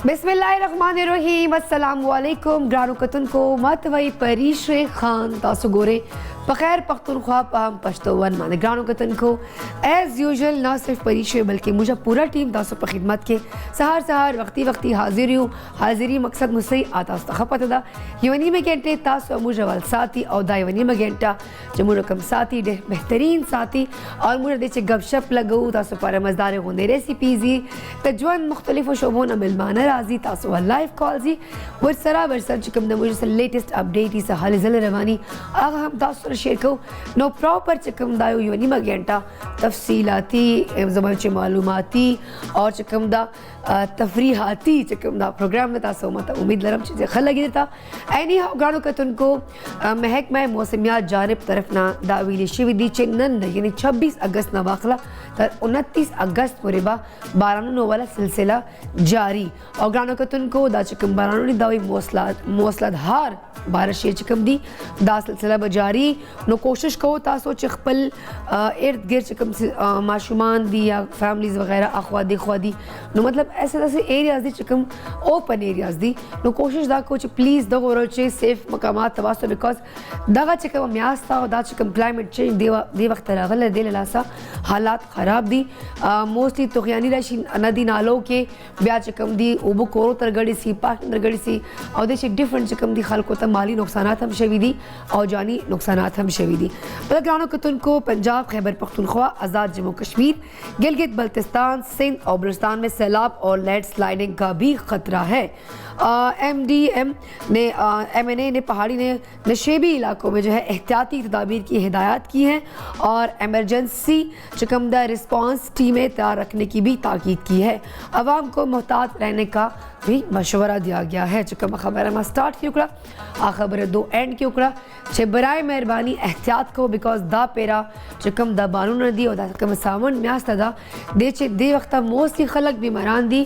बिस्मिल्लाहिर्रहमानिर्रहीम अस्सलामु अलैकुम ग्रानो कतन को मतवई परीश खान तासु गोरे बखैर पख्तूनख्वा पाम पश्तोवन माने ग्रानो कतन को एज यूजुअल ना सिर्फ परीश बल्कि मुझे पूरा टीम तासु पर खिदमत के सहर सहर वक्ती हाजिरी मकसद मुझसे आता खपत दा यवनी में घंटे तासु मुझे वाल साथी और दा यवनी में घंटा जो मुझे कम साथी बेहतरीन साथी और मुझे देचे गपशप लगो तासु पर मज़ेदार होने रेसिपीज़ी तजवन मुख्तलिफ शोबों न मिलमाना राजी तासु लाइव कॉल्स वर्सरा वर्सर चिकम द मुझे लेटेस्ट अपडेट इस हाल जल रवानी आगा हम तासु शेयर को नो प्रॉपर चिकम दायो यवनी में घंटा तफसीलाती ज़बरदस्त मालूमाती और चिकम दा तफरीहाती चिकम दा प्रोग्राम में तासो मत उम्मीद लरम चीज़ें खल लगी देता ऐनी हाँ गानों का तुनको महकमा मौसमियात जानिब तरफ ना दावीली शिविदी चिन्नन यानी 26 अगस्त ना वाखला तर 29 अगस्त पुरेबा बारानो वाला सिलसिला जारी और गानों का तुनको दा चिकम बारानो दावी मौसलाधार बारिश चिकम दी दा सिलसिला जारी नो कोशिश को तासो चिखपल इर्द गिर्द चिकम माशुमान दी या फैमिलीज वगैरह अखवादी नो मतलब ऐसे एरियाज दी चिकम ओपन एरियाज दी नो कोशिश दा को प्लीज दो रोचे सेफ मकामात तवासो बिकॉज दगा चिकम म्यास्ता और दा चिकम क्लाइमेट चेंज दे वक्त रगल दे लासा हालात खराब दी मोस्टली तुगयानी रशी नदी नालों के ब्या चिकम दी ओबो कोरो तरगड़ी सी पाक तरगड़ी सी और दे डिफरेंट चिकम दी खलको त माली नुकसानात हम शवीदी और जानी नुकसानात हम शवीदी बलग्रानो कतन को पंजाब खैबर पख्तूनख्वा आज़ाद जम्मू कश्मीर गिलगित बल्तिस्तान सिंध और बलूचिस्तान में सैलाब और लैंड स्लाइडिंग का भी खतरा है MDM ने MNA ने पहाड़ी ने नशेबी इलाकों में जो है एहतियाती तदाबीर की हिदायत की हैं और एमरजेंसी चिकमदा रिस्पांस टीमें तैयार रखने की भी ताकीद की है आवाम को मोहतात रहने का भी मशवरा दिया गया है चिकम खबर में स्टार्ट की उकड़ा आ खबर दो एंड की उकड़ा छे बराए मेहरबानी एहतियात को बिकॉज दा पेरा चिकम दा बानू नदी और दा चिकम सावन म्यास दा दे चे दे वक्त मोस्टली खलक बीमारान दी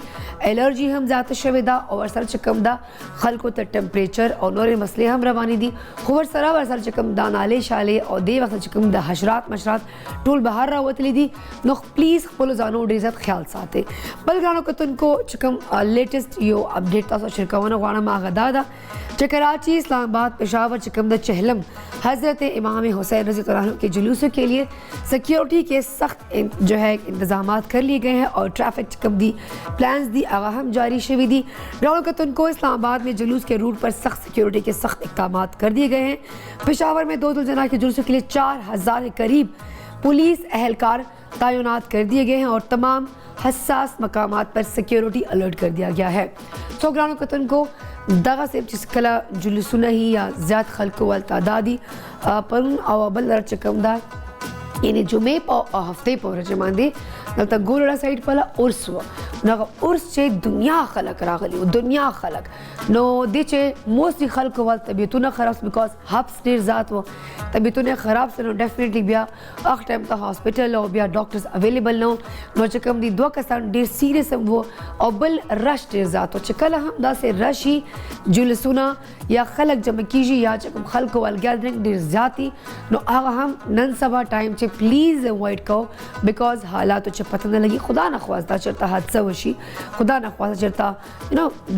एलर्जी हम ज़ात शवेदा और सर चिकम दा खलको त टेम्परेचर और नोरे मसले हम रवानी दी खबर सरा वरसर चिकम दा नाले शाले और दे वक्त चिकम दा हशरात मशरात टूल बाहर रावतली दी नो प्लीज़ पोलो जानो डिजत ख्याल साथे बलगानो को तुनको चिकम लेटेस्ट यो अपडेट तासो शिरकावाना वाना मागा दादा कराची इस्लामाबाद पेशावर चिकम द चहलम हज़रत इमाम हुसैन रज़ी अल्लाह अन्हु के जुलूसों के लिए सिक्योरिटी के सख्त जो है इंतजाम कर लिए गए हैं और ट्रैफिक चिकम दी प्लान्स दी आगाम जारी शवीदी ग्राउंड का तुनको इस्लामाबाद में जुलूस के रूट पर सख्त सिक्योरिटी के सख्त इक़दाम कर दिए गए हैं पेशावर में 2 जना के जुलूसों के लिए 4000 के करीब पुलिस एहलकार तैनात कर दिए गए हैं और तमाम हसास मकामात पर सिक्योरिटी अलर्ट कर दिया गया है तो ग्राउंड का तुनको दगा से जिसकला जुलूसुना ही या ज़्यादा खल्को वाल तादादी पर अवबल चकमदा यानी जुमे हफ्ते पर जमांदे नलता गोलड़ा साइड पला उर्स व नगा उर्स चे दुनिया खलक रागली दुनिया खलक नो दे चे मोस्टली खल्को वाल तबीयतुना खराब बिकॉज हब्स देर ज़ात वो तबीयतुना खराब से नो डेफिनेटली बिया अख टाइम ता हॉस्पिटल और बिया डॉक्टर्स अवेलेबल नो चकम दी दो कसान देर सीरियस वो और बल रश देर ज़ात हो चकल हम दा से रशी जुलसुना या खलक जम कीजी या चकम खल्को वाल गैदरिंग देर ज़ाती नो आगा हम नन सबा टाइम चे प्लीज़ अवॉइड करो बिकॉज हालात तो पता न लगी खुदा न ख्वास्ता चलता हादसा वशी खुदा न ख्वास्ता चलता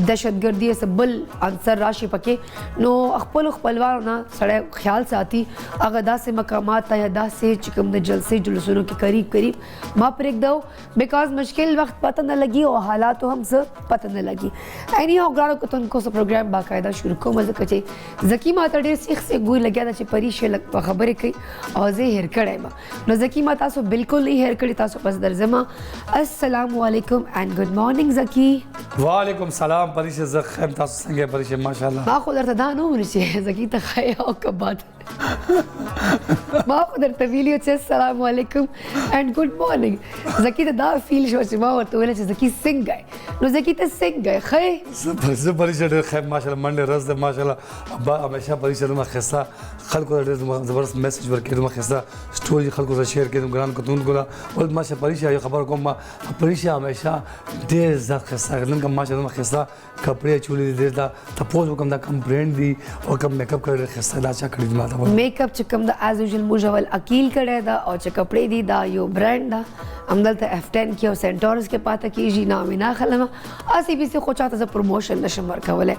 दहशत गर्दी से बल आंसर राशि पके नो अखपलवार ना सड़े ख्याल से आती अगर दा से मकामात या दा से चिकम द जल से जुलूसों के करीब माँ पर एक दो बिकॉज मुश्किल वक्त पता न लगी और हालात तो हम सब पता न लगी ऐनी ग्रानो को तुमको सब प्रोग्राम बाकायदा शुरू को मज़े कचे जकी माता डेर सीख से गुई लग्या था परीक्षे लग खबरें कई और जे हेयर कड़े बा नो जकी माता सो बिल्कुल नहीं हेयर कड़ी तासो पस दर्जमा अस्सलाम वालेकुम एंड गुड मॉर्निंग जकी वालेकुम सलाम परीक्षे जखम तासो संगे परीक्षे माशाल्लाह मा खुदर तदा नो मुनशे जकी तखाया और कबात मा खुदर तवीलियो चे अस्सलाम वालेकुम एंड गुड मॉर्निंग जकी तदा फील शो मा और तो चे जकी सिंग गए नो जकी त सिंग गए खै सब परीक्षे खैर माशाल्लाह मंडे रस दे माशाल्लाह अब्बा हमेशा परीक्षे में खिस्सा खलको जबरदस्त मैसेज वर्क में खिस्सा स्टोरी खलको से शेयर के ग्राम को तुन गोला और माशा परीक्षा खबर को परीक्षा हमेशा देर जा खिस्सा का माशा खिस्सा कपड़े चूली देर दा तपोज कम दा कम ब्रांड दी और कम मेकअप कर खिस्सा दा अच्छा खरीद माता मेकअप चिकम दा एज यूजुअल موږ اول اکیل کړی ده او چې کپړې دي دا یو برانډ ده همدلته F10 کې او سینټورس کې پاته کېږي نامې نه اخلم هسې پسې خو چاته زه پروموشن نشم ورکولی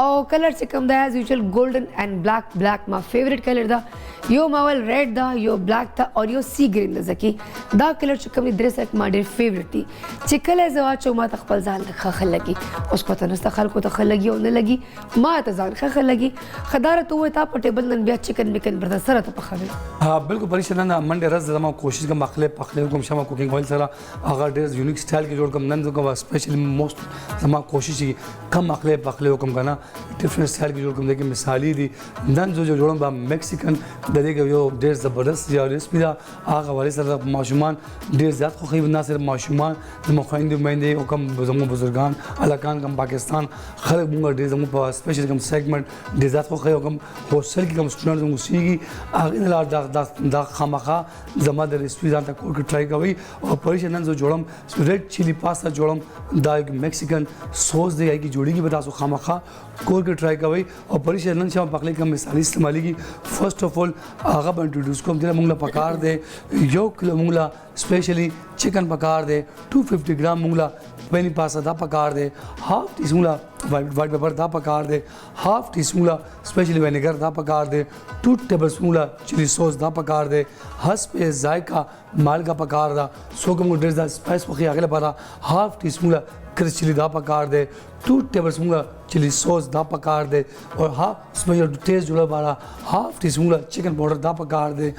او کلر چې کوم ده ایز یوزول ګولډن اینډ بلیک ما فیوریټ کلر ده یو ما اول ریډ ده یو بلیک ده او یو سی گرین ده ځکه دا کلر چې کوم دي درې سره ما ډېر فیوریټ دي چې کله زه واچوم ما ته خپل ځان ښه ښه لګي اوس پته نشته خلکو ته ښه لګي او نه لګي ما ته ځان ښه ښه لګي ښه دا راته ووایه تا په ټیبل نن بیا چکن بکن برته سره ته پخوې ها بالکل پریشه نن منډه ورځ زما کوشش کوم پخلی کوم شمه کوکینګ اویل سره هغه ډېر یونیک سټایل کې جوړ کوم نن کوم سپیشلی موست زما کوشش کی کم پخلی کوم کنه ډیفرنٹ سټایل کې جوړ کوم دغه مثالی دي نن جو جوړم با میکسیکن د دې یو ډېر زبردست یا ریسپی دا هغه والي سره ماشومان ډېر زیات خو خو نه صرف ماشومان د مخایندې مېندې او کم زمو بزرگان علاقان کم پاکستان خلک موږ ډېر زمو په سپیشل کم سیګمنټ ډېر زیات خو خو کم هوسټل کې کم سټوډنټ زمو سیږي هغه لار دا خامخا زما د ریسپی ځان ته کور کې ټرای کوي او پریشه نن زه جوړم ریډ چلی پاستا جوړم دا یک میکسیکن سوس دی کی جوړیږي به تاسو خامخا کور کې ټرای کوئ او پریشه نن شام پخلی کوم مثالي استعمالېږي فرست اف اول هغه به انټروډیوس کوم دله موږ له پکار دی 1 کیلو موږ له سپیشلی چکن پکار دی 250 ګرام موږ له پینی پاستا دا پکار دی هاف ټی سپون وائٹ پیپر دا پکار دی هاف ټی سپون سپیشلی وینیگر دا پکار دی 2 ټیبل سپون چلی سوس دا پکار دی حسب ذائقہ مالګه پکار دا سو کوم ډیر دا سپایس پخې هغه لپاره هاف ټی سپون کرس چلی دا پکار دی 2 ټیبل سپون چلی سوس دا پکار دی اور ہاف سپیشل ٹیسٹ جوړه بارا هاف ټی سپون چکن پاؤډر دا پکار دی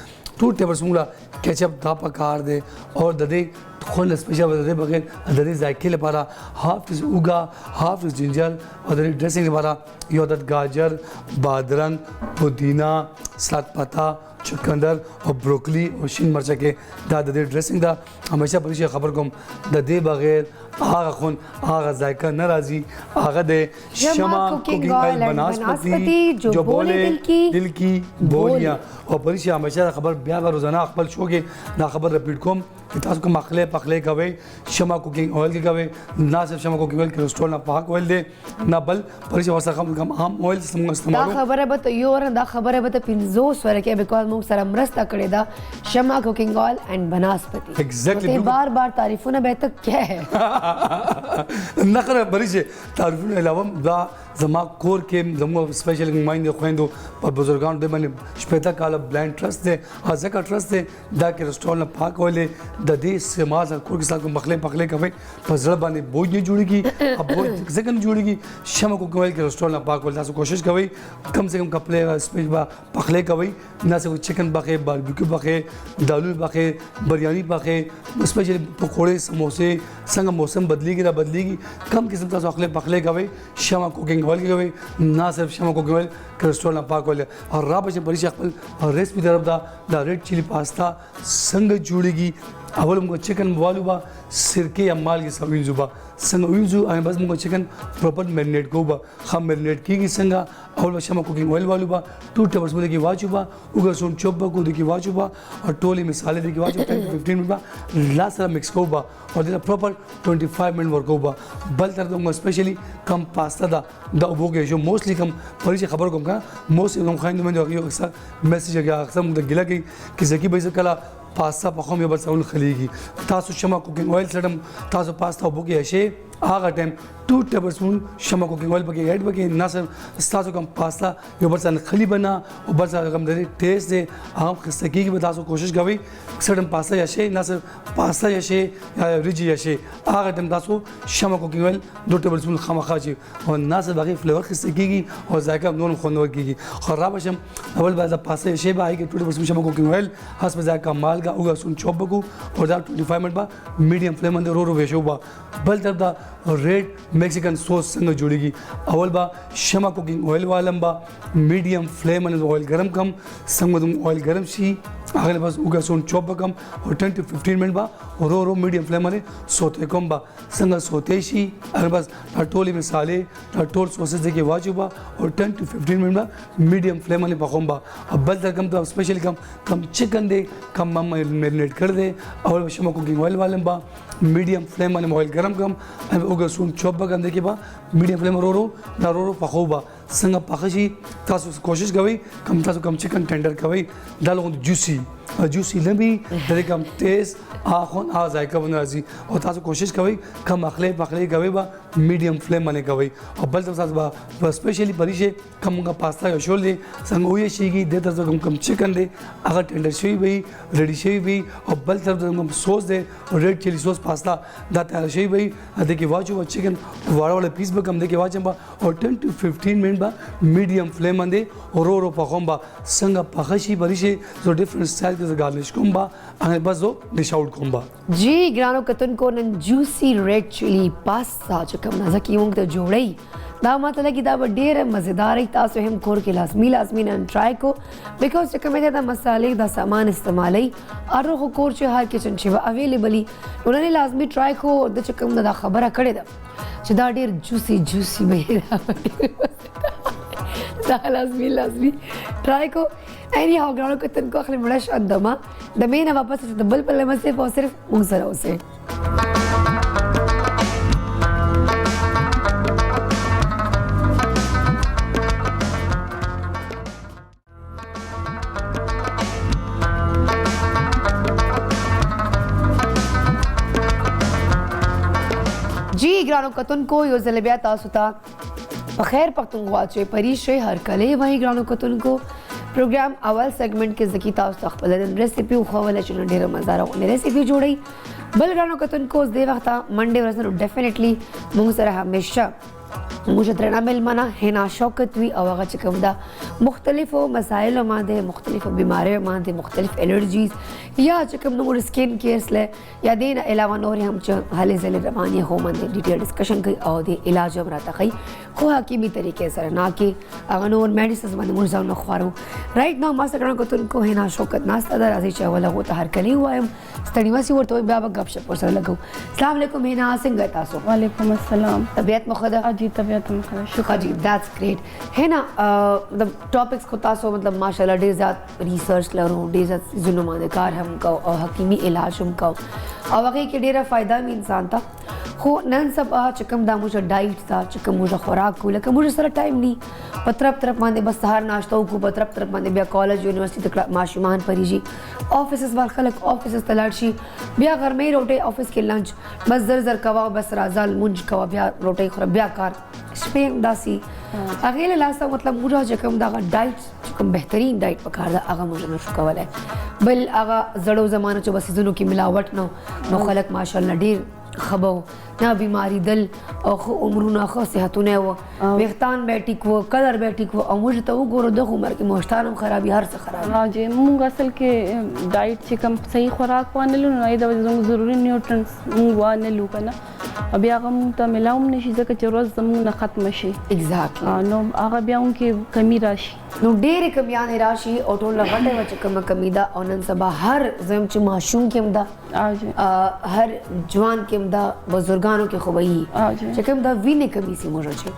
2 ټیبل سپون کیچپ دا پکار دی اور د دې خون سپیشل د دې بغیر د دې ذایقې لپاره هاف ټی اوګا هاف ټی جنجر او د دې ډریسنګ لپاره یو د گاجر بادرنګ پودینا سلاد پتا چکندر او بروکلی او شین مرچ کې دا د دې ډریسنګ دا همیشه پرې خبر کوم د دې بغیر هغه خون هغه ذایقه ناراضي هغه د شمع کوکنگ آئل بناسپتی جو بولے دل کی بولیاں او پرې همیشه خبر بیا روزانه خپل شو کې دا خبر رپیټ کوم چې تاسو کوم پخلی کوئ شمع کوکنگ آئل کې کوئ نه صرف شمع کوکنگ آئل کریسټرول نه پاک آئل دی نه بل پرې ورسره کم عام آئل استعمالو دا خبره به ته یو دا خبره به ته 500 ورکه بیکاز موږ سره مرسته کړې ده شمع کوکنگ آئل اینڈ بناسپتی ایگزیکټلی بار بار تعریفونه به ته کې نه خبره پرې تعریفونه علاوه دا زما کور کې زموږ سپیشل مایندې خویندو په بزرګانو د باندې شپږ کاله بلایند ټرست دی ځکه ټرست دی دا کریسټرول نه پاک ولې د دې استعمال سره کور کې سره پخلی کوي په زړه باندې بوج نه جوړېږي اب بوج ځکه نه جوړېږي شمع کوکنگ کریسټرول نه پاک ولې تاسو کوشش کوئ کم سے کم کپڑے سپیشل پخلی کوئ نه صرف چکن پخې باربیکیو پخې دالو پخې بریانی پخې سپیشل پکوړې سموسې څنګه موسم بدلیږي را بدلیږي کم قسم تاسو پخلی کوئ شمع کوکنگ آئل کې کوي نه صرف شمع کوکنگ آئل کریسټرول نه پاک ولې او را بچ پرې خپل ریسپی طرف دا ریډ چلی پاستا څنګه جوړیږي اول موږ چکن والو با سرکه یا مالګې سره وینځو با څنګه وینځو بس موږ چکن پراپر میرینیټ کوو با ښه میرینیټ کېږي څنګه اول به شمع کوکنگ آئل والو با 2 ټیبل سپون کې واچو با وګړه سون چوپ با کو د کې واچو با او ټولې مثالې د کې واچو 10 to 15 منټ با لا سره مکس کوو با او دا پراپر 25 منټ ورکو با بل تر موږ سپیشلی کم پاستا دا اوبو کې جو موستلی کم پرې خبر کوم کا موست کوم خاين د یو اکثر میسج هغه اکثر موږ ګیلا کوي چې ځکه به کله پاستا په خو مې بل څول خلیږي تاسو شمع کوکنگ آئل سره تاسو پاستا اوبو کې شي هغه ټایم 2 ټیبل سپون شمع کوکنگ آئل پکې ایډ پکې نه صرف تاسو کوم پاستا یو بل څه خلی بنا او بل څه کوم د ټیسټ دی هغه خسته کېږي به تاسو کوشش کوئ سړم پاستا یا شي نه صرف پاستا یا شي یا ریجی یا شي هغه ټایم تاسو شمع کوکنگ آئل 2 ټیبل سپون خامخا شي او نه صرف هغه فلیور خسته کېږي او ذایقه نور خوندور کېږي خراب شم اول باز پاستا شي به هغه 2 ټیبل سپون شمع کوکنگ آئل حسب ذائقہ مالګه او سون چوب کو او دا 25 منټ با میډیم فلیم باندې رو ویشو با بل تر دا ریډ میکسیکن سوس څنګه جوړیږي اول با شمع کوکنگ آئل والم با میډیم فلیم باندې آئل ګرم کم څنګه آئل ګرم شي هغه بس وګا سون چوب کم او 10 to 15 منټ با رو میډیم فلیم باندې سوته کوم با څنګه سوته شي هغه بس ټولې مصالې ټول سوسز کې واچو با او 10 to 15 منټ با میډیم فلیم باندې پخوم با بل تر کم ته سپیشل کم چکن دی کم میرینیټ کړ دے اور شمع کوکنگ آئل والم با میډیم فلیم باندې آئل ګرم کم وګا سون چوب کم دې کې با میډیم فلیم رو پخو با څنګه پخه شي تاسو کوشش کوئ کم تاسو کم چکن ټینډر کوئ دا لغون جوسی لمبي د کم تیز اخون ذایقه ونه راځي او تاسو کوشش کوئ کم اخلي کوي با میډیم فلیم باندې کوي او بل تاسو به سپیشلی پریشه کم پاستا یو شول دي څنګه وې شيږي د تاسو کم چکن دي هغه ټینډر شوی وي ریډي شوی وي او بل طرف سوس دي ریډ چلی سوس پاستا دا تیار شوی وي د کې واچو چکن واړه پیس به کم د کې واچم با او 10 to 15 منټ با میډیم فلیم باندې ورو پخوم با څنګه پخشي پریشه زو ډیفرنٹ سټایل کې گارنش کوم با هغه بس زو ډش آؤٹ کوم با جی ګرانو کتونکو نن جوسی ریډ چلی پاستا چې کوم نه ځکه موږ ته جوړی دا ماته لګي دا به ډېره مزیدار تاسو هم کور کې لازمي نن ټرای کو بیکاز چې کومه دا مسالې دا سامان استعمالي ارغه کور چې هر کچن چې اویلیبلی ولنه لازمي ټرای کو د چې کوم دا خبره کړې ده چې دا ډېر جوسی به دا لازمي ټرای کو اینی هاو ګرانو کتونکو خپل مړش اندما د مینه واپس د بل په لمسه په صرف موږ سره اوسه جی ګرانو کتونکو یو ځل بیا تاسو ته په خیر پښتونخوا چې پریشه هر کله وای ګرانو کتونکو پروګرام اول سیگمنٹ کې زکی تاسو ته خپل ریسیپي خوله چې ډیره مزدار ریسیپي جوړی بل ګرانو کتونکو د وخت منډه ورځ نو ډیفینیټلی موږ سره همیشه موږ درنه ملمنه هنا شوکت وی او هغه چې کوم دا مختلفو مسایلو باندې مختلفو بیماریو باندې مختلف الرجیز یا چې کوم نور سکین کیئرز له یا دین علاوه نور هم چې حالې زل رواني هو باندې ډیټیل ډسکشن کوي او د علاج هم راته کوي خو حکیمي طریقې سره نه کې هغه نور میډیسنز باندې موږ ځان خوارو رائټ نو ما سره کوتونکو هنا شوکت ناسته در راځي چې ولا غوته هر کلی وایم ستړي واسي ورته بیا به غب شپ سره لګو السلام علیکم هنا څنګه تاسو وعلیکم السلام طبیعت مخده اجي طبیعت مخده شکر جی دیٹس گریٹ هنا د ټاپکس کو تاسو مطلب ماشاءالله ډیر زیات ریسرچ لرو ډیر زیات زونو باندې کار هم کو او حکیمي علاج هم کو او هغه کې ډیره فائدہ می انسان ته خو نن سبا چې کوم دا موږ ډایټ تا چې کوم موږ خوراک کو لکه موږ سره ټایم نی په طرف باندې بس سهار ناشته کو په طرف باندې بیا کالج یونیورسيټي تک ماشومان پریږي افیسز ور خلک افیسز تلاړ شي بیا غرمې روټي افیس کې لنچ بس زر کوا بس رازال منج کوا بیا روټي خور بیا کار شپې داسي هغه له لاسه مطلب موږ چې کوم دا ډایټ کوم بهترین ډایټ پکار دا هغه موږ نشو کولای بل هغه زړو زمانه چې بس زونو کې ملاوټ نو خلک ماشاءالله ډیر خبو نه بیماری دل او خو عمرونه خو صحتونه و وختان بیٹیک و کلر بیٹیک و او موږ ته وګورو د عمر کې موشتانم خرابي هر څه خراب راځي موږ اصل کې ډایټ چې کوم صحیح خوراک وانلو نو دا زموږ ضروري نیوټرنس موږ وانلو کنه بیا هغه موږ ته ملاوم نشي ځکه چې روز زموږ نه ختم شي ایگزیکټلی نو هغه بیا کې کمی راشي نو ډېرې کمیانې راشي او ټول غټه و چې کومه کمی ده او نن سبا هر زم چې ماشوم کې هم ده هر جوان کې هم ده بزرګانو کې خو به وي چې کوم دا وینې کمی سي موږ چې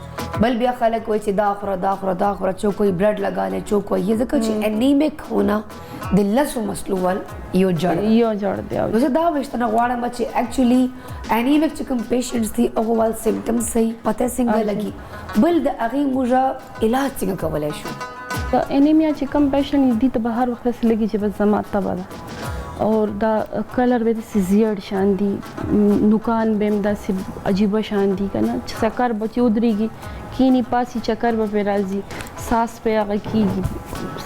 بل بیا خلک وایي چې دا خوره چو کوئی بلڈ لگا لے چو کوئی یہ ځکه چې انیمک ہونا د لسو مسلو ول یو جړ دی نو زه دا وشتنه غواړم چې اکچولی انیمک چې کوم پیشنټس دي هغه ول سمپټمز صحیح پته څنګه لګي بل د هغې موږ علاج څنګه کولی شو انیمیا چې کوم پیشنټ دي ته به هر وخت داسې لګي چې بس زما تبه ده اور دا کلر به داسې زیړ شان دي نوکان به هم داسې عجیبه شان دي که نه چې چکر به چې ودرېږي کینی پاسي چکر به پرې راځي ساس پې هغه کېږي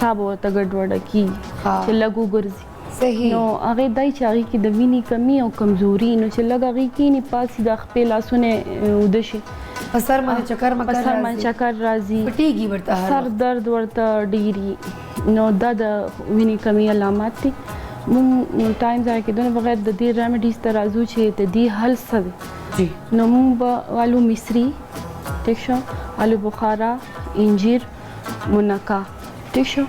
ساه به ورته ګډوډه کېږي چې لږ وګرځي صحیح نو هغې دای چې هغې کې د وینې کمی او کمزوري نو چې لږ هغې کینی پاسي د خپې لاسونه اوده شي په سر باندې چکر مکر په سر باندې چکر راځي پټېږي ورته سر درد ورته ډېري نو دا د وینې کمی علامات دي مونږ ټایم ضایع کېدو نه بغیر د دې ریمیډیز ته راځو چې د دې حل څه دی جی نو مونږ به والو مصري ٹھیک شو آلو بخارا انجیر منقه ٹھیک شو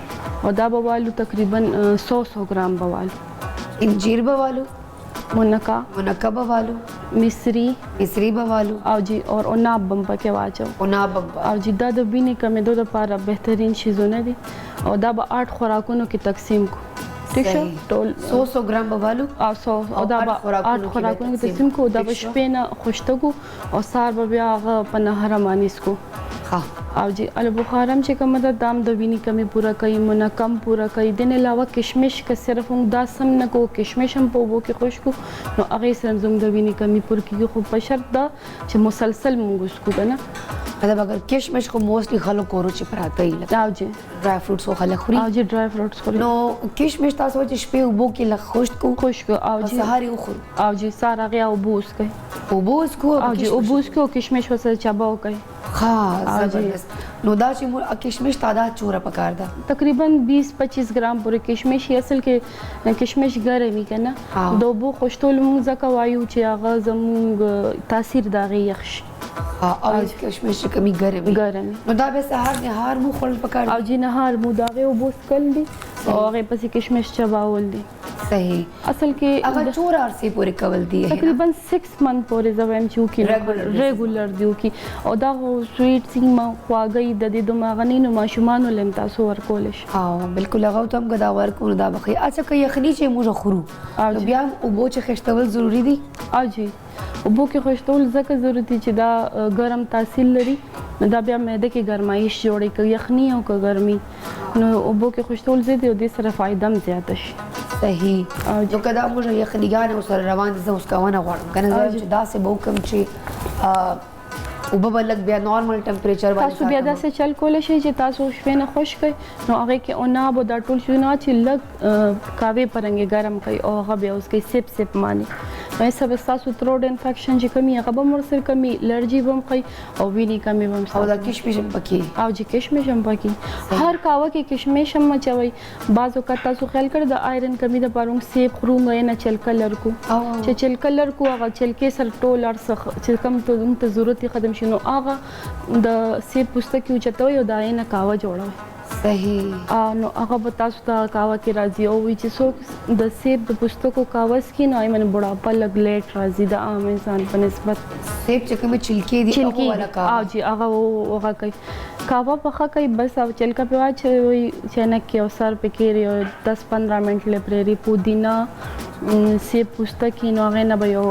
او دا به والو تقریبا 100 ګرام به والو انجیر به والو منقه به والو مصري به والو او جی اور عناب بم پکې واچو عناب او جی دا د وینې کمېدو لپاره بهترین شیزونه دي او دا به 8 خوراکونو کې تقسیم کو ٹھیک شو ټول 100 ګرام به والو او دا به 8 خوراکونو کې تقسیم کو دا به شپې نه خوشته کو او سهار به بیا هغه په نهر مانیس کو ها او جی البخار هم چې کومه ده دام د وینې کمی پوره کوي منکم پوره کوي دین علاوه کشمش که صرف هم دا سم نه کو کشمش هم په اوبو کې خوش کو نو هغه سره زموږ د وینې کمی پوره کیږي خو په شرط دا چې مسلسل مونږ وسکو کنه مطلب اگر کشمش خو موستلی خلک کورو چې پراته ای لکه او جی ډرای فروټس خو خلک خوري او جی ډرای فروټس خوري نو کشمش تاسو چې شپې اوبو کې لږ خشک کو خوش کو او جی سهار یې وخورو او جی سارا غیا او بوس کوي اوبو اسکو او جی او بوس کو کشمش وسره چباو کوي ها زبردست نو دا چې مو کشمش تعداد چوره پکار ده تقریبا 20-25 ګرام پورې کشمش اصل کې کشمش ګرمي کنه د اوبو خوشتول موږ ځکه وایو چې هغه زموږ تاثیر داغه یخش او کشمش کمی ګرمي نو دا به سهار نهار مو خورل پکار او جی نهار مو داغه اوبو سکل دي او هغه پسې کشمش چباول دي صحیح اصل کې هغه چور عرصه پورې کول دي تقریبا 6 منت پورې زویم چې کی ریګولر دیو کی او دا سویټ سیما خواږی د دې دماغ نه ماشومان لم تاسو ورکولش او بالکل هغه ته هم غدا ورکو دا بخي اڅه کې یخني چې موږ خورو نو بیا اوبو چې خشتول ضروری دي او جی اوبو کې خشتول ځکه ضروري دي چې دا ګرم تاثیر لري نو دا بیا معده کې ګرمایش جوړي کوي یخني او که ګرمي نو اوبو کې خشتول زیات او د سره فائدہ هم زیات شي صحیح جو کدا موږ یخنیګان سره روان دي زه اوس کاونه غواړم کنه زه چې دا سه بو کم چې او به لګ بیا نارمل ټمپریچر باندې تاسو بیا داسې چل کول شي چې تاسو شپې نه خوش کړئ نو هغه کې اوناب او دا ټول شي نه چې لګ کاوه پرنګ ګرم کوي او هغه بیا اوس کې سپ سپ مانی نو سبا تاسو تروډ انفیکشن چې کمی هغه به مرسر کمی الرجی بم کوي او ویني کمی بم او دا کشمش هم پکې او چې کشمش هم پکې هر کاوه کې کشمش هم مچوي بعض وخت تاسو خیال کړئ د آیرن کمی د پاروم سیب خروم نه چل کلر کو چې چل کلر کو هغه چل کې سر ټول ارسخ چې کم ته ضرورت ختم شنو هغه د سیب پوستکی چتوي او دای نه کاوه جوړوي صحیح نو هغه به تاسو ته کاوه کې راځي او وی چې څوک د سیب د پوستکو کاوه سکي نو ایمن بډاپا لګ لیټ راځي د عام انسان په نسبت سیب چې کوم چلکی دي هغه ولا کاوه او جی هغه کوي کاوه پخه کوي بس او چلکا په واچوي چنک کې او سر په کې یو 10-15 منټ لپاره پودینا سیب پوستکی نو هغه نه به یو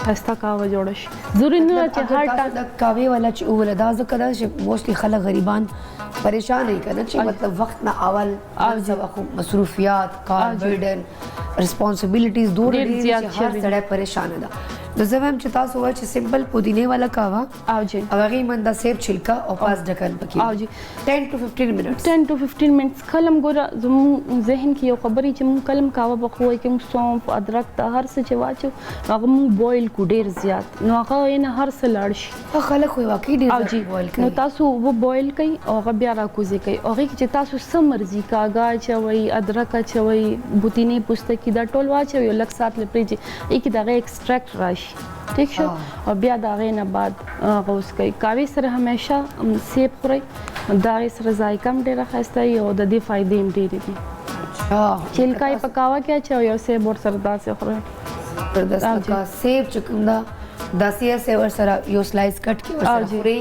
خسته کاوه جوړ شي ضروري نه چې هر ټا د کاوه ولا چې ولدا ځکه دا چې موستلی خلک غریبان پریشان نه کنه چې مطلب وخت نه اول او مصروفیات کار برډن ریسپانسیبিলিټیز ډېر چې هر سړی پریشان ده د زویم چې تاسو وایي چې سمپل پودینه والا کاوا او جی او هغه مندا سیب چھلکا او پاس ډکن پکې او جی 10 to 15 minutes 10 to 15 minutes کلم ګوره زموږ ذهن کې یو خبرې چې موږ کلم کاوه بخوي کې موږ سونف ادرک ته هر څه چې واچو هغه موږ بویل کو ډیر زیات نو هغه نه هر څه لاړ شي خلک خو واقعي ډیر او جی بویل نو تاسو و بویل کوي او هغه بیا راکوزي کوي او هغه چې تاسو سمرزي کاغا چوي ادرک چوي بوتینه پوستکی دا ټول واچوي لک سات لپاره چې یک دغه ایکستراکټ راشي ٹھیک شو او بیا دا غې نه بعد غوس کوي کاوي سره همیشه سیب خوري دا سره ذایقه هم ډیره خسته او د دې فائدې هم ډیرې دي چلکای پکاوه کې چې یو سیب ور سره داسې خوري زبردست کا سیب چکم دا داسې سیب ور سره یو سلایس کټ کې ور سره خوري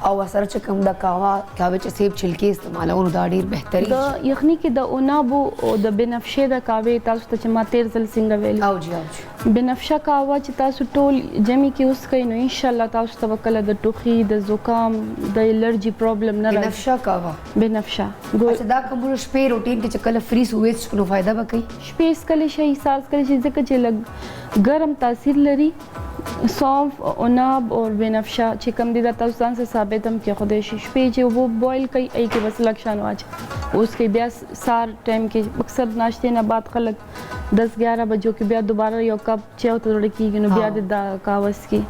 او سره چکم دا کاوه چې سیب چلکی استعمالونه دا ډیر بهتري د یخني کې د اونابو او د بنفشه د کاوه تاسو ته چې ما تیر ځل څنګه ویل او جی بنفشه کاوه چې تاسو ټول جمع کې اوس کوي نو ان شاء الله تاسو ته وکړه د ټوخي د زکام د الرجی پرابلم نه راځي بنفشه کاوه بنفشه اچھا دا کوم شپې روټین کې چې کله فری سویچ نو فائدہ وکړي شپې کله شي ساز کله شي ځکه چې لګ ګرم تاثیر لري سونف اوناب او بنفشه چې کم دي د تاسو ځان سره ثابت هم کې خدای شي شپې چې وو بویل کوي ای کې بس لکشان واچ اوس کې بیا سار ټایم کې اکثر ناشته نه بعد خلک 10-11 بجو کې بیا دوباره یو کپ چاو ته وړي کېږي نو بیا د کاوس کې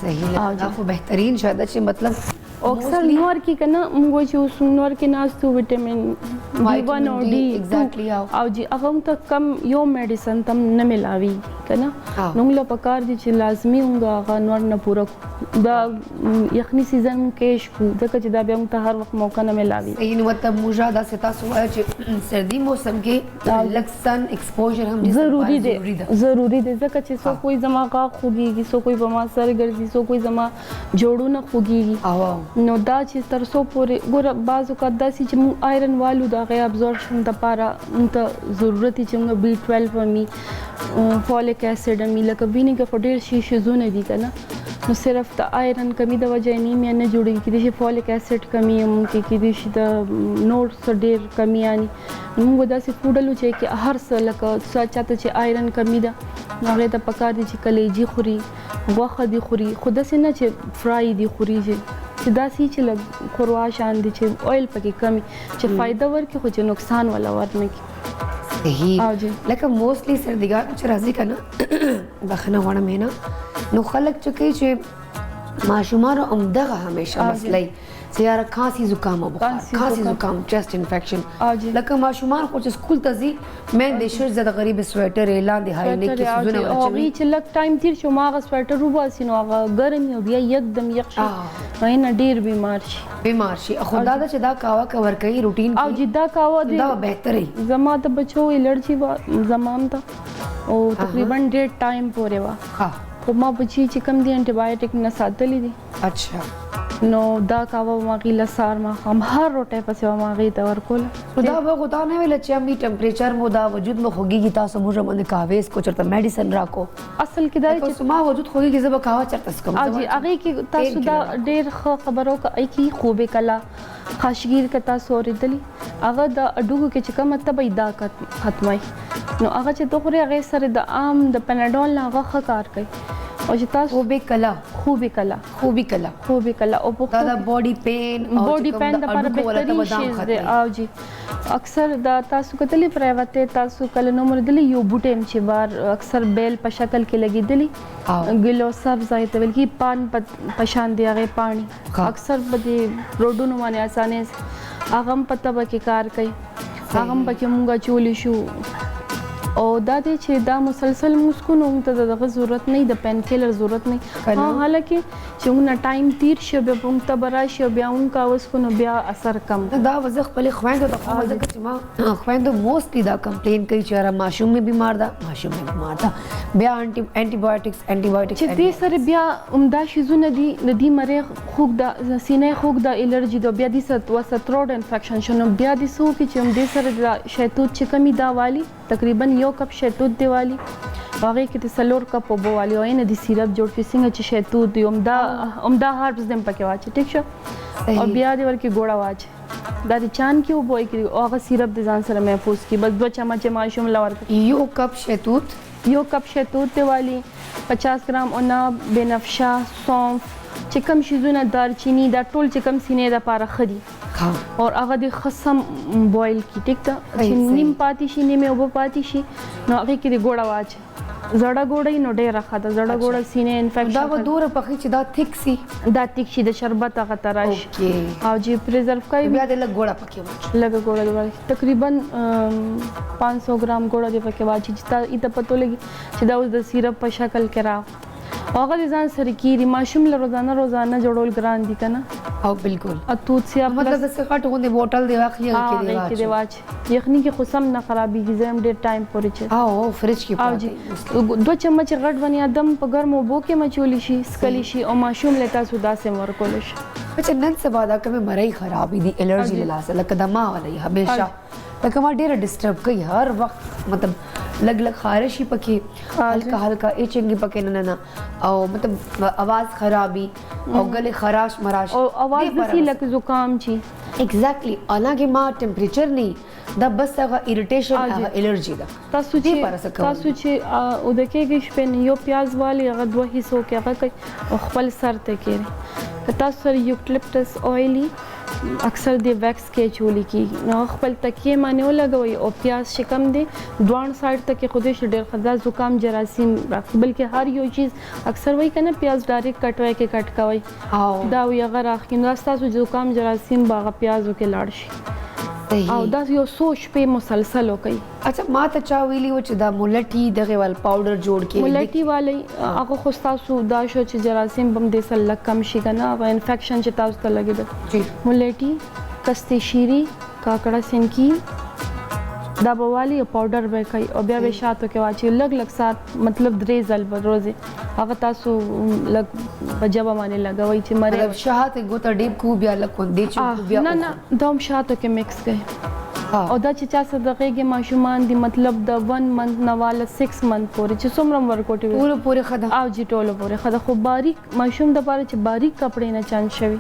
صحیح دا خو بهترین شاید چې مطلب اکثر نور کې کنه موږ چې اوس نور کې ناستو وټامین B1 او D ایگزیکټلی او جی هغه ته کم یو میډیسن تم نه ملاوي کنه نو موږ پکار دي چې لازمي هغه نور نه پوره دا یخني سیزن کې شو ځکه چې دا بیا موږ ته هر وخت موقع نه ملاوي یعنی مطلب موجا دا ستا سو چې سردی موسم کې لږ سن ایکسپوژر هم ضروری دی ځکه چې سو کوئی زما کا خوږيږي سو کوئی بما سر ګرځي سو کوئی زما جوړو نه خوږيږي نو دا چې تر څو پورې ګوره بعض اوقات داسې چې موږ آیرن والو د هغې ابزوربشن دپاره موږ ته ضرورت چې موږ B12 همي فولیک اسید همي لکه وینې کې خو ډېر شي شیزونه دي که نه نو صرف د آیرن کمی د وجه انیمیا نه جوړېږي، کېدای شي فولیک اسید کمی هم کې، کېدای شي د نور څه ډېر کمی یعنی موږ داسې فوډ لو چې هر څه لکه څه چاته چې آیرن کمی ده نو هغې ته پکار دي چې کلیجي خوري، غوښه دي خوري، خو داسې نه چې فرای دي خوري چې داسې چې لږ ښوروا شان دي چې اویل پکې کمی چې فایده ورکړي خو چې نقصان والا ورنه کړي. صحیح. لکه موسټلی سردګار چې راځي که نه بخښنه غواړم نه نو خلک چې کوي چې ماشومانو همدغه همیشه مسله چې یاره کھانسی زکام او بخار، کھانسی زکام، چیسٹ انفیکشن. لکه ماشومان خو چې سکول ته ځي مېندې شر زده غریب سویټر لاندې هاي نیک کې سوزونه او هغې چې لږ ټایم تیر شي ما هغه سویټر وباسي نو هغه ګرم وي او بیا یکدم یخ شي نو نه ډېر بیمار شي. خو دا ده چې دا کاوه کور کوي روټین او چې دا کاوه دی دا بهتره زما د بچو الرجي زمام ته او تقریبا ډېر ټایم پورې وه خو ما بچي چې کم دي انټي بایوټیک نه ساتلی دي. اچھا. نو دا کاوه ما غیله سار ما هم هر روټه پسې ما غي ته ورکول دا به غوتا نه ویل چې امي ټمپریچر مو دا وجود مو خوږیږي تاسو موږ باندې کاوه کو چرته میډیسن راکو اصل کې دا چې ما وجود خوږیږي زب کاوه چرته سکم اجي هغه کې تاسو دا ډېر خبرو کوي کې خوبه کلا خاشګیر ک تاسو اوریدلی هغه د اډوګو کې چې کومه تبې دا ختمای نو هغه چې دوغره هغه سره د عام د پناډول هغه ښه کار کوي او چې تاسو خوبه کلا او دا د باډي پین د لپاره بهترین شی دی. او جی اکثر دا تاسو کتلی پرایوته تاسو کله نو مردلی یو بوټیم چې بار اکثر بیل په شکل کې لګیدلی ګلو سبز ځای ته ولکي پان پشان دی هغه پانی اکثر په دې روډونو باندې اسانه هغه پته به کې کار کوي هغه پکې مونږه چولی شو او دا دی چې دا مسلسل مسکون هم ته دغه ضرورت نه د پین کیلر ضرورت نه حالکه چې موږ ټایم تیر شي به هم ته براشي بیا هم کاوس کو نو بیا اثر کم دا وزه خپل خويندو ته خو ځکه چې ما خويندو موستلی دا کمپلین کوي چې را ماشوم می بیمار ده بیا انټي بایوټکس چې دې سره بیا عمده شیزونه دي ندی مریخ خوګ د سینې خوګ د الرجی د بیا د وسټروډ انفیکشن شنو بیا د سو کې چې هم دې سره د شیتوت چې کمی دا والی تقریبا یو کپ شیتوت دیوالی هغه کې د سلور کپ وبو والی او نه د سیرپ جوړ کې څنګه چې شیتوت دی عمده هاربز دم پکې واچي ټیک شو او بیا د ورکی ګوړه واچي دا د چان کې وبو کې او هغه سیرپ د ځان سره محفوظ کی بس 2 چمچ ماشوم لور یو کپ شیتوت دیوالی 50 ګرام عناب بنفشه سونف چې کوم شیزونه دارچینی دا ټول چې کوم سینې د پاره خدي اور هغه د خصم بوایل کی ټیک ته چې نیم پاتې شي نیمه وب پاتې شي نو هغه کې د ګوړه واچي زړه ګوړې نو ډېر راخته زړه ګوړه سینې انفیکشن دا به دوره پخې چې دا تھک شي د شربت هغه تراش او جی پریزرو کوي بیا د لګ ګوړه پکې لګ ګوړه تقریبا 500 ګرام ګوړه دی پکې واچي چې ایته پتو لګي چې دا اوس د سیرپ په شکل کې را هغه ځان سره کیری ماشوم له روزانه جوړول ګران دي کنه او بالکل اتوت سیا مطلب د څه غټ بوتل دی واخلي کې دی واچ یخني کې خصم نه خرابېږي زم ډېر ټایم پورې چې او فریج کې پاتې 2 چمچ غټ ونی ادم په ګرمو بو کې مچولی شي سکلی شي او ماشوم له تاسو داسې ورکول شي چې نن سبا دا کومه مړی خرابې دي الرجی لاسه لکه دما ولای همیشه لکه ما ډېر ډیسټرب کوي هر وخت مطلب لګ خارشي پکې هلکا ایچنګ پکې نه او مطلب आवाज خرابي او غلې خراش مراش او आवाज دسی لکه زکام چی ایگزیکټلی حالانکه ما ټمپریچر نه دا بس هغه اریټیشن هغه الرجی ده تاسو چې او د کېږي شپه یو پیاز والی هغه 2 حصو کې هغه کوي خپل سر ته کېږي تاسو سره یوکلپټس اویلی اکثر د ویکس کې چولی کی نو خپل تکیه باندې ولګوي او پیاز شکم دی دوان سایډ ته کې خوده ش ډېر خدا زکام جراثیم بلکې هر یو چیز اکثر وای کنه پیاز ډایرکټ کټوي کې کټ کوي او دا وی هغه راخینو تاسو زکام جراثیم باغ پیازو کې لاړ شي او دا یو سوچ په مسلسل وکي اچھا ما ته چا ویلی و چې دا مولټي دغه ول پاوډر جوړ کې مولټي والی هغه خو تاسو دا شو چې جراثیم بم د سل کم شي کنه او انفیکشن چې تاسو ته لګیږي جی مولټي کستې شيري کاکړه سنکی دا بوالی پاوډر به کوي او بیا به شاتو کې واچي لګ سات مطلب 3 ځل په ورځ هغه تاسو لګ بجبه باندې لګوي چې مره شات ګوت ډیب کو بیا لګ کو دی چې بیا نه دوم شاتو کې مکس کوي او دا چې چا سره دغه ماشومان دي مطلب د 1 منث نه والا 6 منث پورې چې څومره ورکوټي وي ټول پورې خدا او جی ټولو پورې خدا خو باریک ماشوم د پاره چې باریک کپڑے نه چان شوی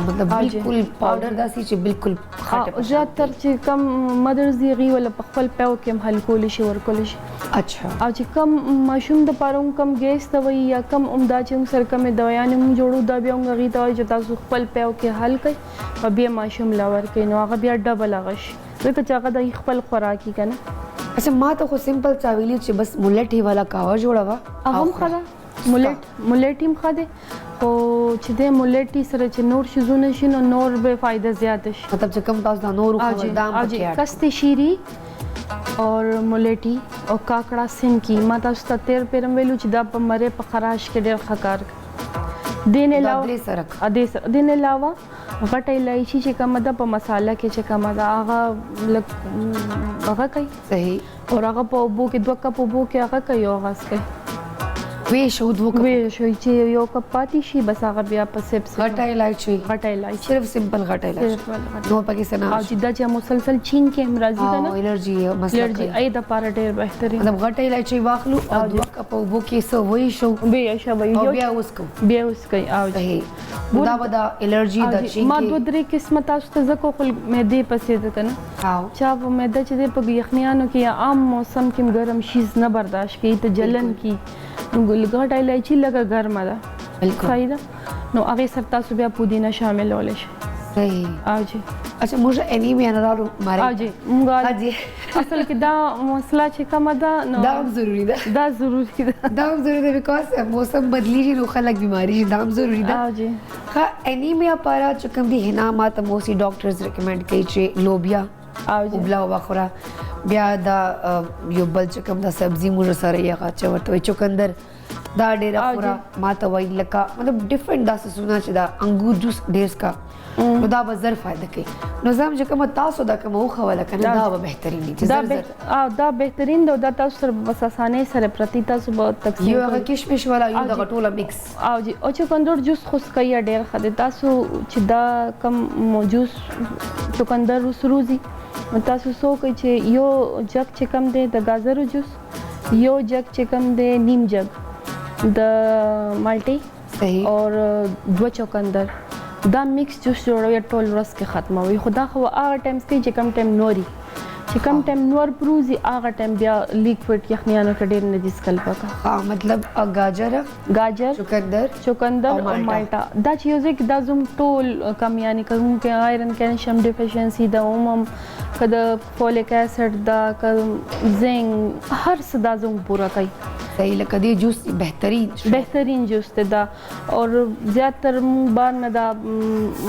مطلب بالکل پاوډر داسي چې بالکل او زیاتر چې کم مدرز دی غي ولا په خپل پیو کې هم حل کول شي ورکول شي اچھا او چې کم ماشوم د پاره کم ګیس ته وي یا کم عمدا چې سر کم دویان هم جوړو دا بیا غي ته چې تاسو خپل پیو کې حل کړئ او بیا ماشوم لاور کوي نو هغه بیا ډبل غش ځکه چې هغه د خپل خوراکي کنه اچھا ما ته خو سمپل چاویلی چې بس مولټ هی والا کاوا جوړوا هم خدا مولټ هم خده خو چې د مولټي سره چې نور شیزونه شي نو نور به فائدہ زیات شي مطلب چې کم تاسو دا نور خو دام پکې کسته شيري اور مولټي او کاکڑا سن کی ما تاسو ته تیر پیرم ویلو چې دا په مره په خراش کې ډېر خکار دین علاوه دین علاوه غټه الایچی چې کومه ده په مساله کې چې کومه ده هغه کوي صحیح او هغه په اوبو کې 2 کپ اوبو کې هغه کوي او غاس کوي وی شو دوه وی شو چې یو کپ پاتې شي بس هغه بیا په سیپ غټه الایچی صرف سمپل غټه الایچی نو پکې سنا او چې دا چې مسلسل چین کې هم راځي کنه الرجی مسله الرجی اې د پاره ډېر بهتري مطلب غټه الایچی واخلو او 2 کپ اوبو کې سو وی شو بیا شو وی او بیا اوس کوي او صحیح دا ودا الرجی د چین ما دوه درې قسمه تاسو ته زکو خپل معده پسې ده کنه او چا په معده چې په یخنیانو کې یا عام موسم کې ګرم شیز نه برداشت کوي ته جلن کی ګلګټ الایچی لګه ګرمه ده بالکل فائدہ نو هغه سره تاسو بیا پودینه شامل ولې شي صحیح او جی اچھا موږ انیمیا نه راو ماره او جی موږ اجي اصل کې دا مسله چې کومه ده نو دا ضروری ده دا ضروری ده دا ضروری ده بیکاز موسم بدلیږي نو خلک بیماری شي دا ضروری ده او جی ها انیمیا لپاره چې کوم دي حنا ماته موسی ډاکټرز ریکمند کوي چې لوبیا او جی وبلا وخوره بیا دا یو بل چې کوم دا سبزی موږ سره یې غاچ ورته چوکندر دا ډیر خوره ماته وای لکه مطلب ډیفرنٹ دا سونه چې دا انګور جوس ډیر کا نو دا به زر فائدہ کوي نو زم چې کوم تاسو دا کوم خو ولا کنه دا به بهترین دي دا بهترین دا تاسو سره بس اسانه سره پرتی تاسو به تقسیم یو هغه کشمش والا یو د غټوله مکس او جی او چوکندر جوس خسکای ډیر خده تاسو چې دا کم جوس چوکندر وسروزی تاسو سو کوي چې یو جگ چې کم دی د گازرو جوس یو جگ چې کم دی نیم جگ د مالټي صحیح اور 2 چوکندر دا مکس جوس جوړوي ټول ورځ کې ختموي خدا خو هغه ټایم کې چې کم ټایم نوري چې کم ټایم نور پروزي هغه ټایم بیا لیکوډ یخنیانو کې ډېر نه دسکل پکا مطلب گاجر چوکندر او مالټا دا چې یو ځکه دا زوم ټول کم یعنی کوم کې آیرن کیلشیم ډیفیشنسي دا عموم کده فولیک اسید دا زنګ هر څه دا زوم پورا کوي صحیح لکه دی جوس بهترین جوس ته دا اور زیاتر بار نه دا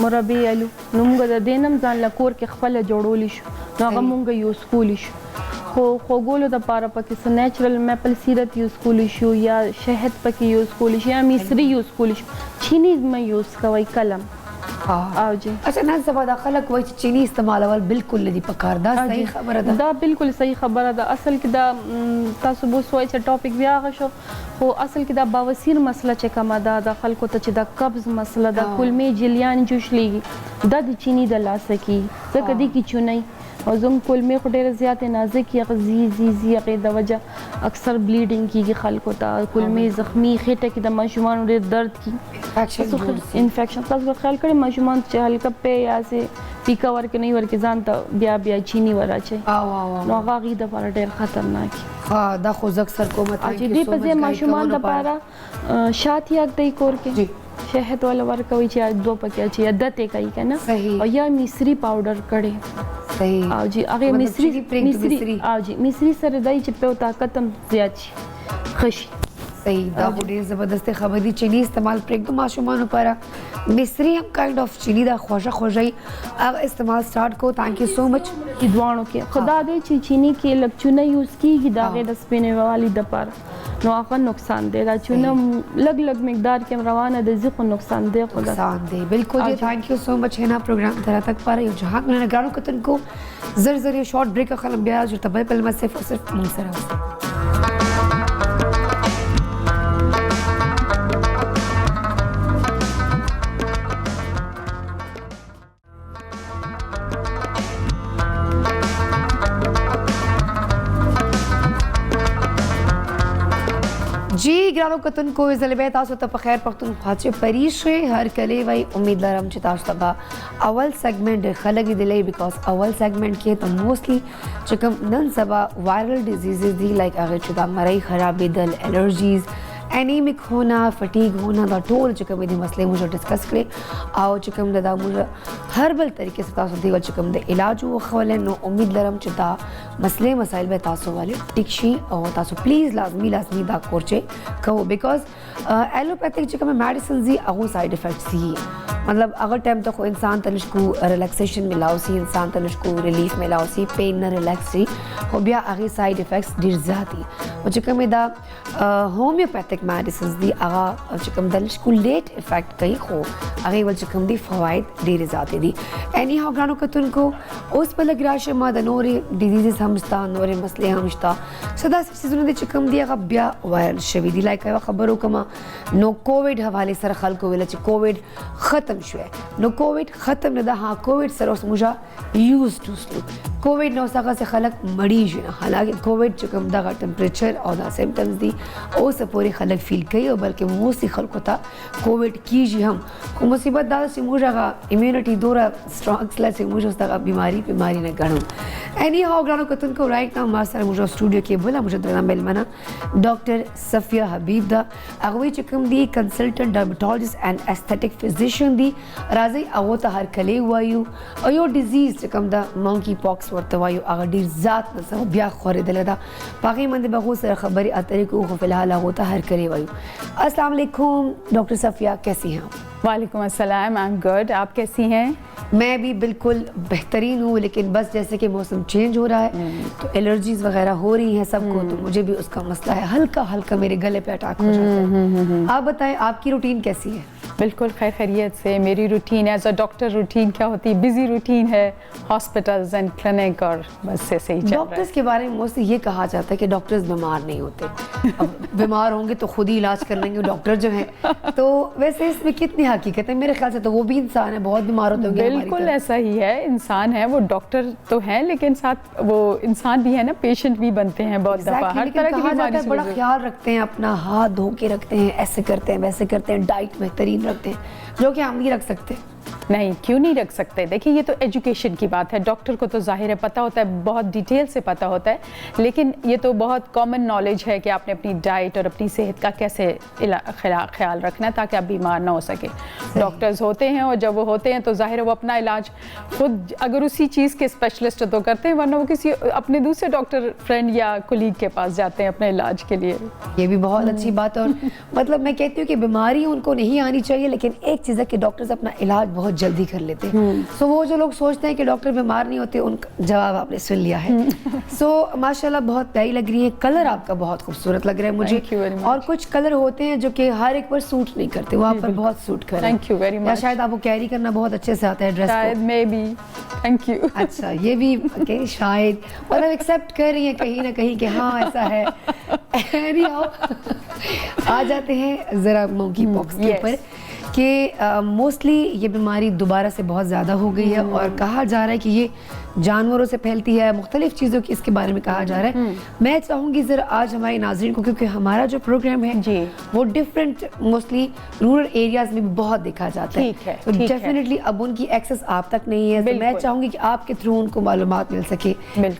مربی الو نو موږ د دینم ځان لکور کې خپل جوړول شو نو هغه موږ یوز کول شو خو ګولو د پاره پکې څه نیچرل میپل سیرپ یوز کول شو یا شهد پکې یوز کول شو یا مصری یوز کول شو چینی مې یوز کوي کلم او جی اچھا نن سبا د خلک وای چې چینی استعمالول بالکل لدی پکار دا صحیح خبره ده دا بالکل صحیح خبره ده اصل کې دا تاسو بو سوای چې ټاپک بیا غشو خو اصل کې دا بواسیر مسله چې کومه ده د خلکو ته چې دا قبض مسله ده کلمې جلیان جوش لیږي دا د چینی د لاسه کې ځکه دی کې چونی او زم کلمې خو ډېر زیات نازک زی هغه د وجه اکثر بلیډینګ کیږي خلکو ته کلمې زخمی خېټه کې د ماشومان ډېر درد کی انفیکشن تاسو خیال کړئ ماشومان چې هلکه په یا سي پیکا ورکه نه ورکه ځان ته بیا چینی وراچي نو هغه د لپاره ډېر خطرناک ها دا خو اکثر کومه ته دې په ځای ماشومان لپاره شات یاد دی کور کې شهد ولا ورکوي چې 2 پکې چې عادت یې کوي کنه او یا مصری پاوډر کړي صحیح او جی هغه مصری او جی مصری سره دای چې په طاقت هم زیات شي خشي صحیح دا ډېر زبردست خبر دي چینی استعمال پرېږدو ماشومانو لپاره مصری هم کاینډ اف چینی دا خوږی هغه استعمال سٹارټ کو تھینک یو سو مچ دوانو کې خدا دې چې چینی کې لکچونه یوز کیږي دا غیر د سپینې والی د پاره نو هغه نقصان دی دا چونه لګ مقدار کې روانه د ځکه نقصان دی خدا نقصان دی بالکل جی تھینک یو سو مچ ہے نا پروگرام تر تک پاره یو جهان نه غاړو کتن کو زر یو شارٹ بریک خلم بیا جو تبه په صرف من سره جی گرانو کتن کو زلبه تاسو ته په خیر پښتونخوا چې پریشه هر کلی وای امید لرم چې تاسو ته اول سیگمنٹ خلک دی بیکاز اول سیگمنٹ کې ته موستلی چې کوم نن سبا وائرل ډیزیزز دی لایک هغه چې دا مړی خرابېدل الرجیز انیمک ہونا فٹیگ ہونا دا ټول چې کوم دي مسلې موږ ډسکس کړې او چې کوم دا موږ هربل طریقې سره تاسو دی چې کوم د علاج وخول نو امید لرم چې دا مسلې مسائل به تاسو والے ټیک شي او تاسو پلیز لازمی دا کورچې کوو بیکاز ایلوپیتھک چې کوم میډیسنز دي هغه سائڈ افیکٹس دي مطلب اگر ټایم ته خو انسان ته نشکو ریلیکسیشن ملاو سی انسان ته نشکو ریلیف ملاو سی پین نه ریلیکس شي خو بیا هغه سائڈ افیکٹس ډیر زیات دي او چې کوم دا هومیوپیتھک میډیسنز دي هغه چې کوم د نشکو لیټ افیکٹ کوي خو هغه ول چې کوم دي فواید ډیر زیات دي اني هاو غانو کتونکو اوس په لګ راشه ما د نورې ډیزیزز همستا نورې مسلې همستا صدا سيزونه دي چې کوم دي هغه بیا وایرل شوي دي لایک خبرو کما نو کووډ حواله سره خلکو ویل چې کووډ ختم شوه نو کووډ ختم نه ده ها کووډ سره اوس موږ یوز ټو سلو کووډ نو څنګه چې خلک مړی شي حالانکه کووډ چې کوم دغه ټمپریچر او دا سمپټمز دي اوس پورې خلک فیل کوي او بلکې موسی خلکو ته کووډ کیږي هم خو مصیبت دا چې موږ هغه امیونټي دوره سترونګ سره چې موږ دغه بیماری نه ګڼو اني هاو غانو کتونکو رائټ ناو ما سره موږ سټوډیو کې بوله موږ درنه ملمنه ډاکټر صفیه حبیب دا هغه چې کوم دی کنسلټنټ ډرمټولوژیست اینڈ ایسثیټک فزیشین دی راځي هغه ته هر کلی وایو او یو ډیزیز چې کوم دا مونکی پاکس ورته وایو هغه ډیر ذات نه بیا خورېدل دا باقي منده به سره خبري اترې کو خو فلحال هغه ته هر کلی وایو السلام علیکم ڈاکٹر صفیہ کیسی ہیں آپ؟ وعلیکم السلام آئی ایم گڈ آپ کیسی ہیں؟ میں بھی بالکل بہترین ہوں لیکن بس جیسے کہ موسم چینج ہو رہا ہے تو الرجیز وغیرہ ہو رہی ہیں سب کو تو مجھے بھی اس کا مسئلہ ہے ہلکا میرے گلے پہ اٹیک ہو جاتا ہے آپ بتائیں آپ کی روٹین کیسی ہے؟ بالکل خیر خیریت سے میری روٹین ایز اے ڈاکٹر روٹین کیا ہوتی ہے بزی روٹین ہے ہاسپٹلز اینڈ کلینک اور بس ایسے ہی چل رہا ہے ڈاکٹرز کے بارے میں موسٹلی یہ کہا جاتا ہے کہ ڈاکٹرز بیمار نہیں ہوتے اب بیمار ہوں گے تو خود ہی علاج کر لیں گے ڈاکٹر جو ہیں تو ویسے اس میں کتنی حقیقت ہے میرے خیال سے تو وہ بھی انسان ہے بہت بیمار ہوتے ہوں گے بالکل ایسا ہی ہے انسان ہے وہ ڈاکٹر تو ہیں لیکن ساتھ وہ انسان بھی ہے نا پیشنٹ بھی بنتے ہیں بہت دفعہ ہر طرح کی بیماری سے بڑا خیال رکھتے ہیں اپنا ہاتھ دھو کے رکھتے ہیں ایسے کرتے ہیں ویسے کرتے ہیں ڈائٹ بہترین رکھتے ہیں جو کہ ہم نہیں رکھ سکتے نہیں کیوں نہیں رکھ سکتے دیکھیں یہ تو ایجوکیشن کی بات ہے ڈاکٹر کو تو ظاہر ہے پتہ ہوتا ہے بہت ڈیٹیل سے پتہ ہوتا ہے لیکن یہ تو بہت کامن نالج ہے کہ آپ نے اپنی ڈائٹ اور اپنی صحت کا کیسے خیال رکھنا ہے تاکہ آپ بیمار نہ ہو سکے ڈاکٹرز ہوتے ہیں اور جب وہ ہوتے ہیں تو ظاہر ہے وہ اپنا علاج خود اگر اسی چیز کے اسپیشلسٹ تو کرتے ہیں ورنہ وہ کسی اپنے دوسرے ڈاکٹر فرینڈ یا کولیگ کے پاس جاتے ہیں اپنے علاج کے لیے یہ بھی بہت اچھی بات ہے اور مطلب میں کہتی ہوں کہ بیماری ان کو نہیں آنی چاہیے لیکن ایک چیز ہے کہ ڈاکٹرز اپنا علاج بہت جلدی کر لیتے ہیں سو وہ جو لوگ سوچتے ہیں کہ ڈاکٹر بیمار نہیں ہوتے ان کا جواب آپ نے سن لیا ہے سو ماشاءاللہ بہت پیاری لگ رہی ہے کلر آپ کا بہت خوبصورت لگ رہا ہے مجھے اور کچھ کلر ہوتے ہیں جو کہ ہر ایک پر سوٹ نہیں کرتے وہ آپ پر بہت سوٹ کر رہے ہیں تھینک یو ویری مچ شاید آپ کو کیری کرنا بہت اچھے سے آتا ہے ڈریس شاید میں بھی تھینک یو اچھا یہ بھی شاید مطلب ایکسیپٹ کر رہی ہیں کہیں نہ کہیں کہ ہاں ایسا ہے آ جاتے ہیں ذرا مونکی پاکس کے اوپر کہ موسٹلی یہ بیماری دوبارہ سے بہت زیادہ ہو گئی ہے اور کہا جا رہا ہے کہ یہ جانوروں سے پھیلتی ہے مختلف چیزوں کی اس کے بارے میں کہا جا رہا ہے میں چاہوں گی ذرا آج ہمارے ناظرین کو کیونکہ ہمارا جو پروگرام ہے جی وہ ڈفرینٹ موسٹلی رورل ایریاز میں بھی بہت دیکھا جاتا ہے تو ڈیفینیٹلی اب ان کی ایکسیس آپ تک نہیں ہے میں چاہوں گی کہ آپ کے تھرو ان کو معلومات مل سکے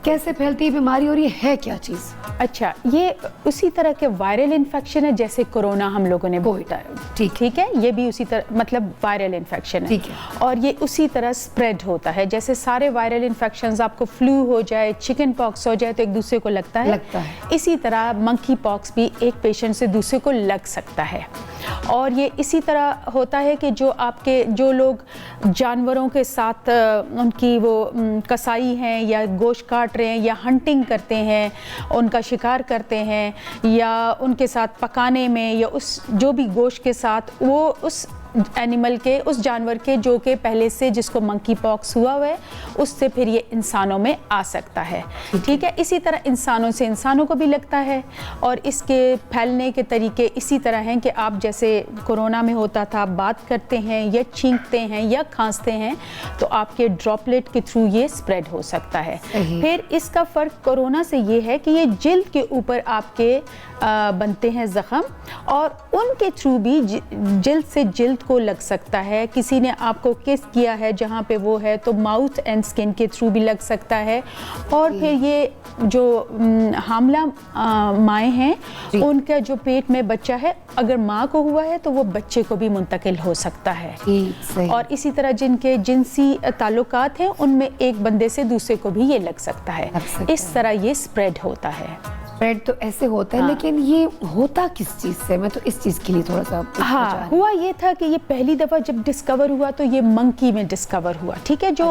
کیسے پھیلتی ہے بیماری اور یہ ہے کیا چیز اچھا یہ اسی طرح کے وائرل انفیکشن ہے جیسے کورونا ہم لوگوں نے بولا ٹھیک ہے یہ بھی اسی طرح مطلب وائرل انفیکشن ہے اور یہ اسی طرح اسپریڈ ہوتا ہے جیسے سارے وائرل انفیکشنز آپ کو فلو ہو جائے چکن پاکس ہو جائے تو ایک دوسرے کو لگتا ہے اسی طرح منکی پاکس بھی ایک پیشنٹ سے دوسرے کو لگ سکتا ہے اور یہ اسی طرح ہوتا ہے کہ جو آپ کے جو لوگ جانوروں کے ساتھ ان کی وہ کسائی ہیں یا گوشت کاٹ رہے ہیں یا ہنٹنگ کرتے ہیں ان کا شکار کرتے ہیں یا ان کے ساتھ پکانے میں یا اس جو بھی گوشت کے ساتھ وہ اس एनिमल के, उस जानवर के जो कि पहले से जिसको मंकी पॉक्स हुआ है, उससे फिर ये इंसानों में आ सकता है। ठीक है, इसी तरह इंसानों से इंसानों को भी लगता है और इसके फैलने के तरीके इसी तरह हैं कि आप जैसे कोरोना में होता था, बात करते हैं या छींकते हैं या खांसते हैं तो आपके ड्रॉपलेट के थ्रू ये स्प्रेड हो सकता है। फिर इसका फ़र्क कोरोना से ये है कि ये जिल्द के ऊपर आपके बनते हैं ज़ख़म और उनके थ्रू भी जिल्द से जिल्द को लग सकता है। किसी ने आपको किस किया है जहाँ पे वो है तो माउथ एंड स्किन के थ्रू भी लग सकता है। और फिर ये जो हामला माएँ हैं उनका जो पेट में बच्चा है, अगर माँ को हुआ है तो वो बच्चे को भी मुंतकिल हो सकता है। और इसी तरह जिनके जिनसी ताल्लुकात हैं उनमें एक बंदे से दूसरे को भी ये लग सकता है। इस तरह ये स्प्रेड होता है। स्प्रेड तो ऐसे होता है, लेकिन ये होता किस चीज़ से? मैं तो इस चीज़ के लिए थोड़ा सा हुआ ये था कि ये पहली दफ़ा जब डिस्कवर हुआ तो ये मंकी में डिस्कवर हुआ। ठीक है, जो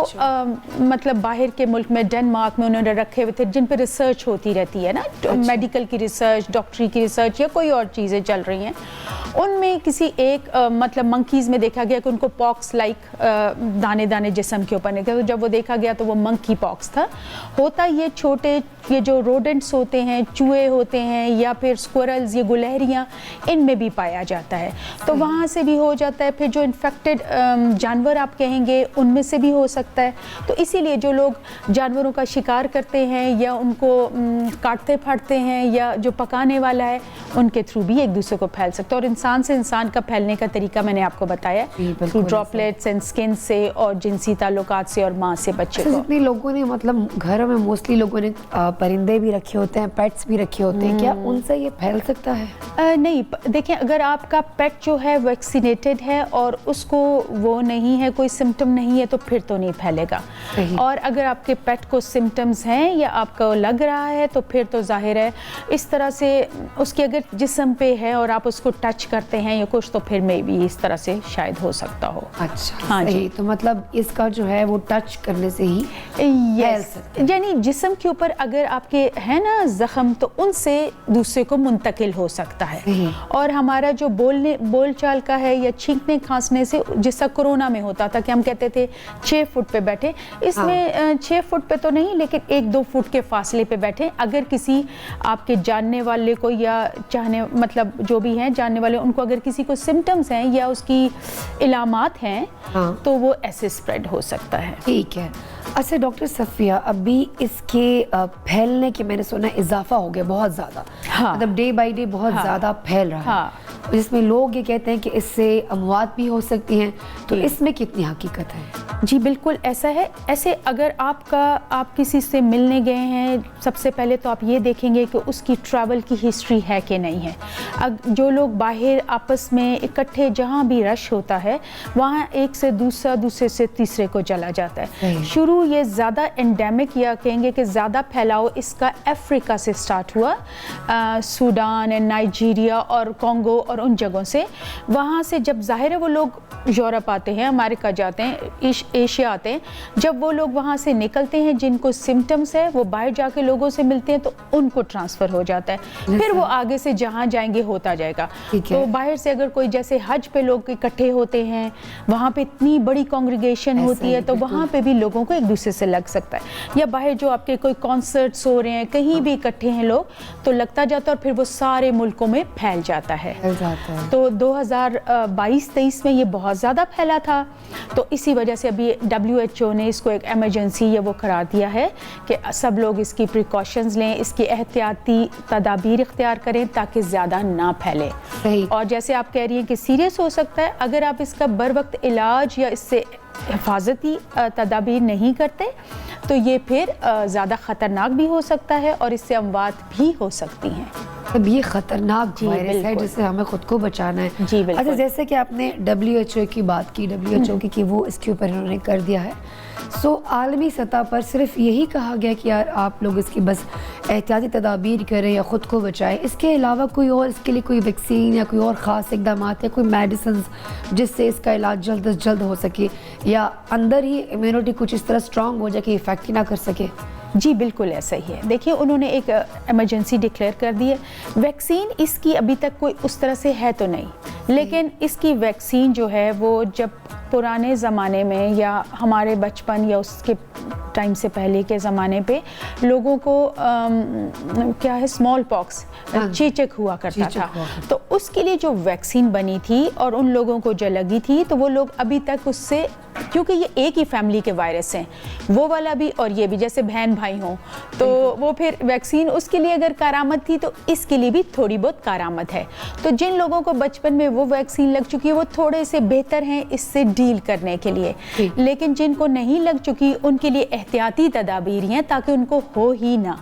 मतलब बाहर के मुल्क में डेनमार्क में उन्होंने रखे हुए थे जिन पर रिसर्च होती रहती है ना, मेडिकल की रिसर्च, डॉक्टरी की रिसर्च या कोई और चीज़ें चल रही हैं, उनमें किसी एक मतलब मंकीज़ में देखा गया कि उनको पॉक्स लाइक दाने दाने जिस्म के ऊपर निकले। तो जब वो देखा गया तो वो मंकी पॉक्स था। होता ये छोटे ये जो रोडेंट्स होते हैं, चूहे होते हैं या फिर स्क्विरल्स, ये गुलहरियाँ, इनमें भी पाया जाता है। तो वहाँ से भी हो जाता है। फिर जो इन्फेक्टेड जानवर आप कहेंगे उनमें से भी हो सकता है। तो इसीलिए जो लोग जानवरों का शिकार करते हैं या उनको काटते फाड़ते हैं या जो पकाने वाला है उनके थ्रू भी एक दूसरे को फैल सकता है। और इंसान से इंसान का फैलने का तरीका मैंने आपको बताया, थ्रू ड्रॉपलेट्स एंड स्किन से और जिनसी ताल्लुकात से और माँ से बच्चे को। जितने लोगों ने मतलब घरों में मोस्टली लोगों ने परिंदे भी रखे होते हैं, पेट्स भी रखे होते हैं, क्या उनसे ये फैल सकता है? नहीं, देखिए अगर आपका पेट जो है वैक्सीनेटेड है और उसको वो नहीं है, कोई सिम्टम नहीं है तो फिर तो नहीं फैलेगा। और अगर आपके पेट को सिम्टम्स हैं या आपको लग रहा है तो फिर तो जाहिर है इस तरह से उसके अगर जिस्म पे है और आप उसको टच करते हैं या कुछ तो फिर मे भी इस तरह से शायद हो सकता हो। अच्छा, हाँ जी। तो मतलब इसका जो है वो टच करने से ही यानी जिस्म के ऊपर अगर आपके है ना जख्म तो उनसे दूसरे को मुंतकिल हो सकता है। और हमारा जो बोल चाल का है या छींकने खांसने से, जैसा कोरोना में होता था कि हम कहते थे 6 फुट पे बैठे, इसमें 6 फुट पे तो नहीं लेकिन 1-2 फुट के फासले पे बैठे। अगर किसी आपके जानने वाले को या चाहने मतलब जो भी हैं जानने वाले, उनको अगर किसी को सिम्टम्स हैं या उसकी इलामात हैं तो वो ऐसे स्प्रेड हो सकता है। ठीक है। अच्छा डॉक्टर सफिया, अभी इसके फैलने के मैंने सुना इजाफा हो गया बहुत ज़्यादा। मतलब डे बाय डे बहुत ज़्यादा फैल रहा है, जिसमें लोग ये कहते हैं कि इससे अमवात भी हो सकती हैं। तो इसमें कितनी हकीकत है? जी बिल्कुल ऐसा है। ऐसे अगर आप किसी से मिलने गए हैं, सबसे पहले तो आप ये देखेंगे कि उसकी ट्रैवल की हिस्ट्री है कि नहीं है। जो लोग बाहर आपस में इकट्ठे जहाँ भी रश होता है वहाँ एक से दूसरे से तीसरे को चला जाता है। शुरू ये ज़्यादा एंडेमिक या कहेंगे कि ज़्यादा फैलाव इसका अफ्रीका से स्टार्ट हुआ, सूडान एंड नाइजीरिया और कॉन्गो और उन जगहों से। वहाँ से जब ज़ाहिर है वो लोग यूरोप आते हैं, अमेरिका जाते हैं, एशिया आते हैं, जब वो लोग वहाँ से निकलते हैं जिनको सिम्टम्स है वो बाहर जाके लोगों से मिलते हैं तो उनको ट्रांसफ़र हो जाता है। फिर वो आगे से जहाँ जाएंगे होता जाएगा। तो बाहर से अगर कोई जैसे हज पे लोग इकट्ठे होते हैं, वहाँ पे इतनी बड़ी कांग्रीगेशन होती है तो वहाँ पे भी लोगों को एक दूसरे से लग सकता है। या बाहर जो आपके कोई कॉन्सर्ट्स हो रहे हैं, कहीं भी इकट्ठे हैं लोग तो लगता जाता है और फिर वो सारे मुल्कों में फैल जाता है। तो 2022-23 में ये बहुत ज़्यादा फैला था। तो इसी वजह से अभी WHO ने इसको एक इमरजेंसी या वो करार दिया है कि सब लोग इसकी प्रिकॉशंस लें, इसकी एहतियाती तदाबीर इख्तियार करें ताकि ज़्यादा ना फैले। और जैसे आप कह रही हैं कि सीरियस हो सकता है, अगर आप इसका बर वक्त इलाज या इससे हिफाजती तदाबीर नहीं करते तो ये फिर ज़्यादा ख़तरनाक भी हो सकता है और इससे अमवात भी हो सकती हैं। अब ये खतरनाक वायरस है जिससे हमें खुद को बचाना है। जी बिल्कुल। अच्छा, जैसे कि आपने WHO की बात की, WHO की कि वो इसके ऊपर इन्होंने कर दिया है। सो आलमी सतह पर सिर्फ यही कहा गया कि यार आप लोग इसकी बस एहतियाती तदाबीर करें या ख़ुद को बचाएं, इसके अलावा कोई और इसके लिए कोई वैक्सीन या कोई और ख़ास इकदाम या कोई मेडिसिन जिससे इसका इलाज जल्द से जल्द हो सके या अंदर ही इम्यूनिटी कुछ इस तरह स्ट्रॉन्ग हो जाए कि इफेक्ट ही ना कर सके? जी बिल्कुल ऐसा ही है। देखिए उन्होंने एक इमरजेंसी डिक्लेयर कर दी है। वैक्सीन इसकी अभी तक कोई उस तरह से है तो नहीं, लेकिन इसकी वैक्सीन जो है वो जब पुराने ज़माने में या हमारे बचपन या उसके टाइम से पहले के ज़माने पे लोगों को क्या है स्मॉल पॉक्स चेचक हुआ करता था, तो उसके लिए जो वैक्सीन बनी थी और उन लोगों को जो लगी थी तो वो लोग अभी तक उससे, क्योंकि ये एक ही फैमिली के वायरस हैं, वो वाला भी और ये भी जैसे बहन भाई हों, तो वो फिर वैक्सीन उसके लिए अगर कारामद थी तो इसके लिए भी थोड़ी बहुत कारामद है। तो जिन लोगों को बचपन में वो वैक्सीन लग चुकी है वो थोड़े से बेहतर हैं इससे डील करने के लिए, लेकिन जिनको नहीं लग चुकी उनके लिए एहतियाती तदाबीर हैं ताकि उनको हो ही ना,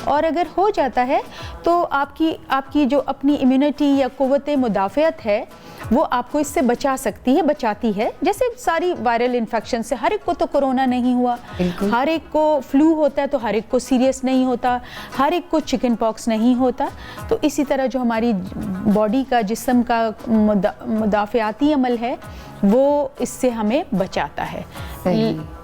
और अगर हो जाता है तो आपकी जो अपनी इम्यूनिटी या क़ुव्वत मुदाफ़ियत है वो आपको इससे बचा सकती है, बचाती है। जैसे सारी वायरल इन्फेक्शन से हर एक को तो कोरोना नहीं हुआ, हर एक को फ्लू होता है तो हर एक को सीरियस नहीं होता, हर एक को चिकन पॉक्स नहीं होता, तो इसी तरह जो हमारी बॉडी का जिस्म का मुदाफ़ियाती अमल है वो इससे हमें बचाता है।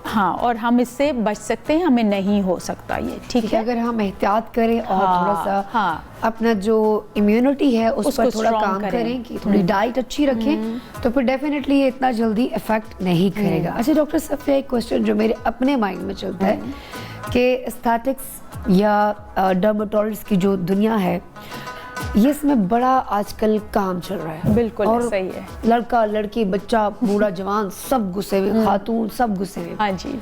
हाँ, और हम इससे बच सकते हैं, हमें नहीं हो सकता ये, ठीक है, अगर हम एहतियात करें और थोड़ा सा अपना जो इम्यूनिटी है उस पर थोड़ा काम करें कि थोड़ी डाइट अच्छी रखें तो फिर डेफिनेटली ये इतना जल्दी इफेक्ट नहीं करेगा। अच्छा डॉक्टर सफिया, एक क्वेश्चन जो मेरे अपने माइंड में चलता है कि एस्थेटिक्स या डर्मेटोलॉजिस्ट की जो दुनिया है ये इसमें बड़ा आजकल काम चल रहा है। बिल्कुल और सही है। लड़का लड़की बच्चा बूढ़ा जवान सब गुस्से में, खातून सब गुस्से में। हाँ जी।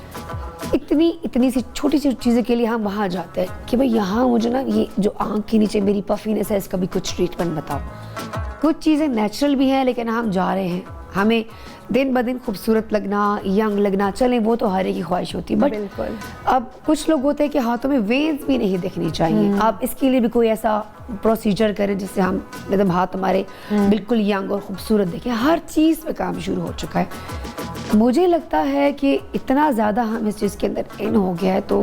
इतनी सी छोटी सी चीज़ें के लिए हम वहाँ जाते हैं कि भाई यहाँ मुझे ना ये जो आँख के नीचे मेरी पफीनेस है इसका भी कुछ ट्रीटमेंट बताओ। कुछ चीज़ें नेचुरल भी हैं लेकिन हम जा रहे हैं, हमें दिन ब दिन खूबसूरत लगना, यंग लगना, चलें वो तो हर एक की ख्वाहिश होती है, बट अब कुछ लोग होते हैं कि हाथों में वेन्स भी नहीं दिखनी चाहिए। आप इसके लिए भी कोई ऐसा प्रोसीजर करें जिससे हम मतलब हाथ हमारे बिल्कुल यंग और खूबसूरत दिखें। हर चीज़ पे काम शुरू हो चुका है। मुझे लगता है कि इतना ज़्यादा हम इस चीज़ के अंदर इन हो गया है तो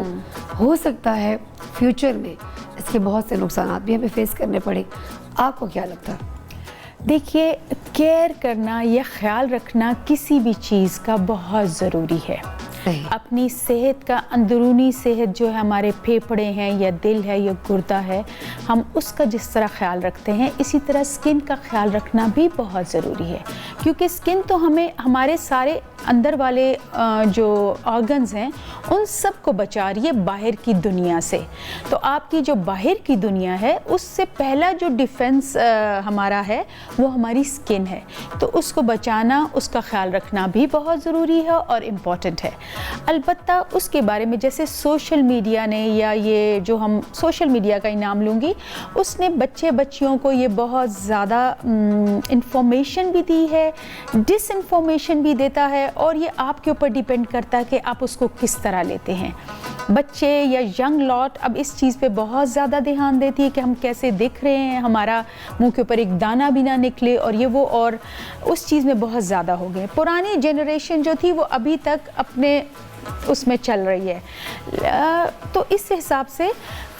हो सकता है फ्यूचर में इसके बहुत से नुकसान भी हमें फेस करने पड़े। आपको क्या लगता है? देखिए, केयर करना या ख्याल रखना किसी भी चीज़ का बहुत ज़रूरी है। अपनी सेहत का, अंदरूनी सेहत जो है, हमारे फेफड़े हैं या दिल है या गुर्दा है, हम उसका जिस तरह ख्याल रखते हैं इसी तरह स्किन का ख्याल रखना भी बहुत ज़रूरी है, क्योंकि स्किन तो हमें हमारे सारे अंदर वाले जो ऑर्गन्स हैं उन सब को बचा रही है बाहर की दुनिया से। तो आपकी जो बाहर की दुनिया है उससे पहला जो डिफेंस हमारा है वो हमारी स्किन है, तो उसको बचाना, उसका ख्याल रखना भी बहुत ज़रूरी है और इम्पॉर्टेंट है। अलबत्ता उसके बारे में जैसे सोशल मीडिया ने, या ये जो हम सोशल मीडिया का ही नाम लूँगी, उसने बच्चियों को ये बहुत ज़्यादा इंफॉर्मेशन भी दी है, डिसइंफॉर्मेशन भी देता है, और ये आपके ऊपर डिपेंड करता है कि आप उसको किस तरह लेते हैं। बच्चे या यंग लॉट अब इस चीज़ पे बहुत ज़्यादा ध्यान देती है कि हम कैसे दिख रहे हैं, हमारा मुंह के ऊपर एक दाना भी ना निकले और ये वो, और उस चीज़ में बहुत ज़्यादा हो गए। पुरानी जनरेशन जो थी वो अभी तक अपने उसमें चल रही है, तो इस हिसाब से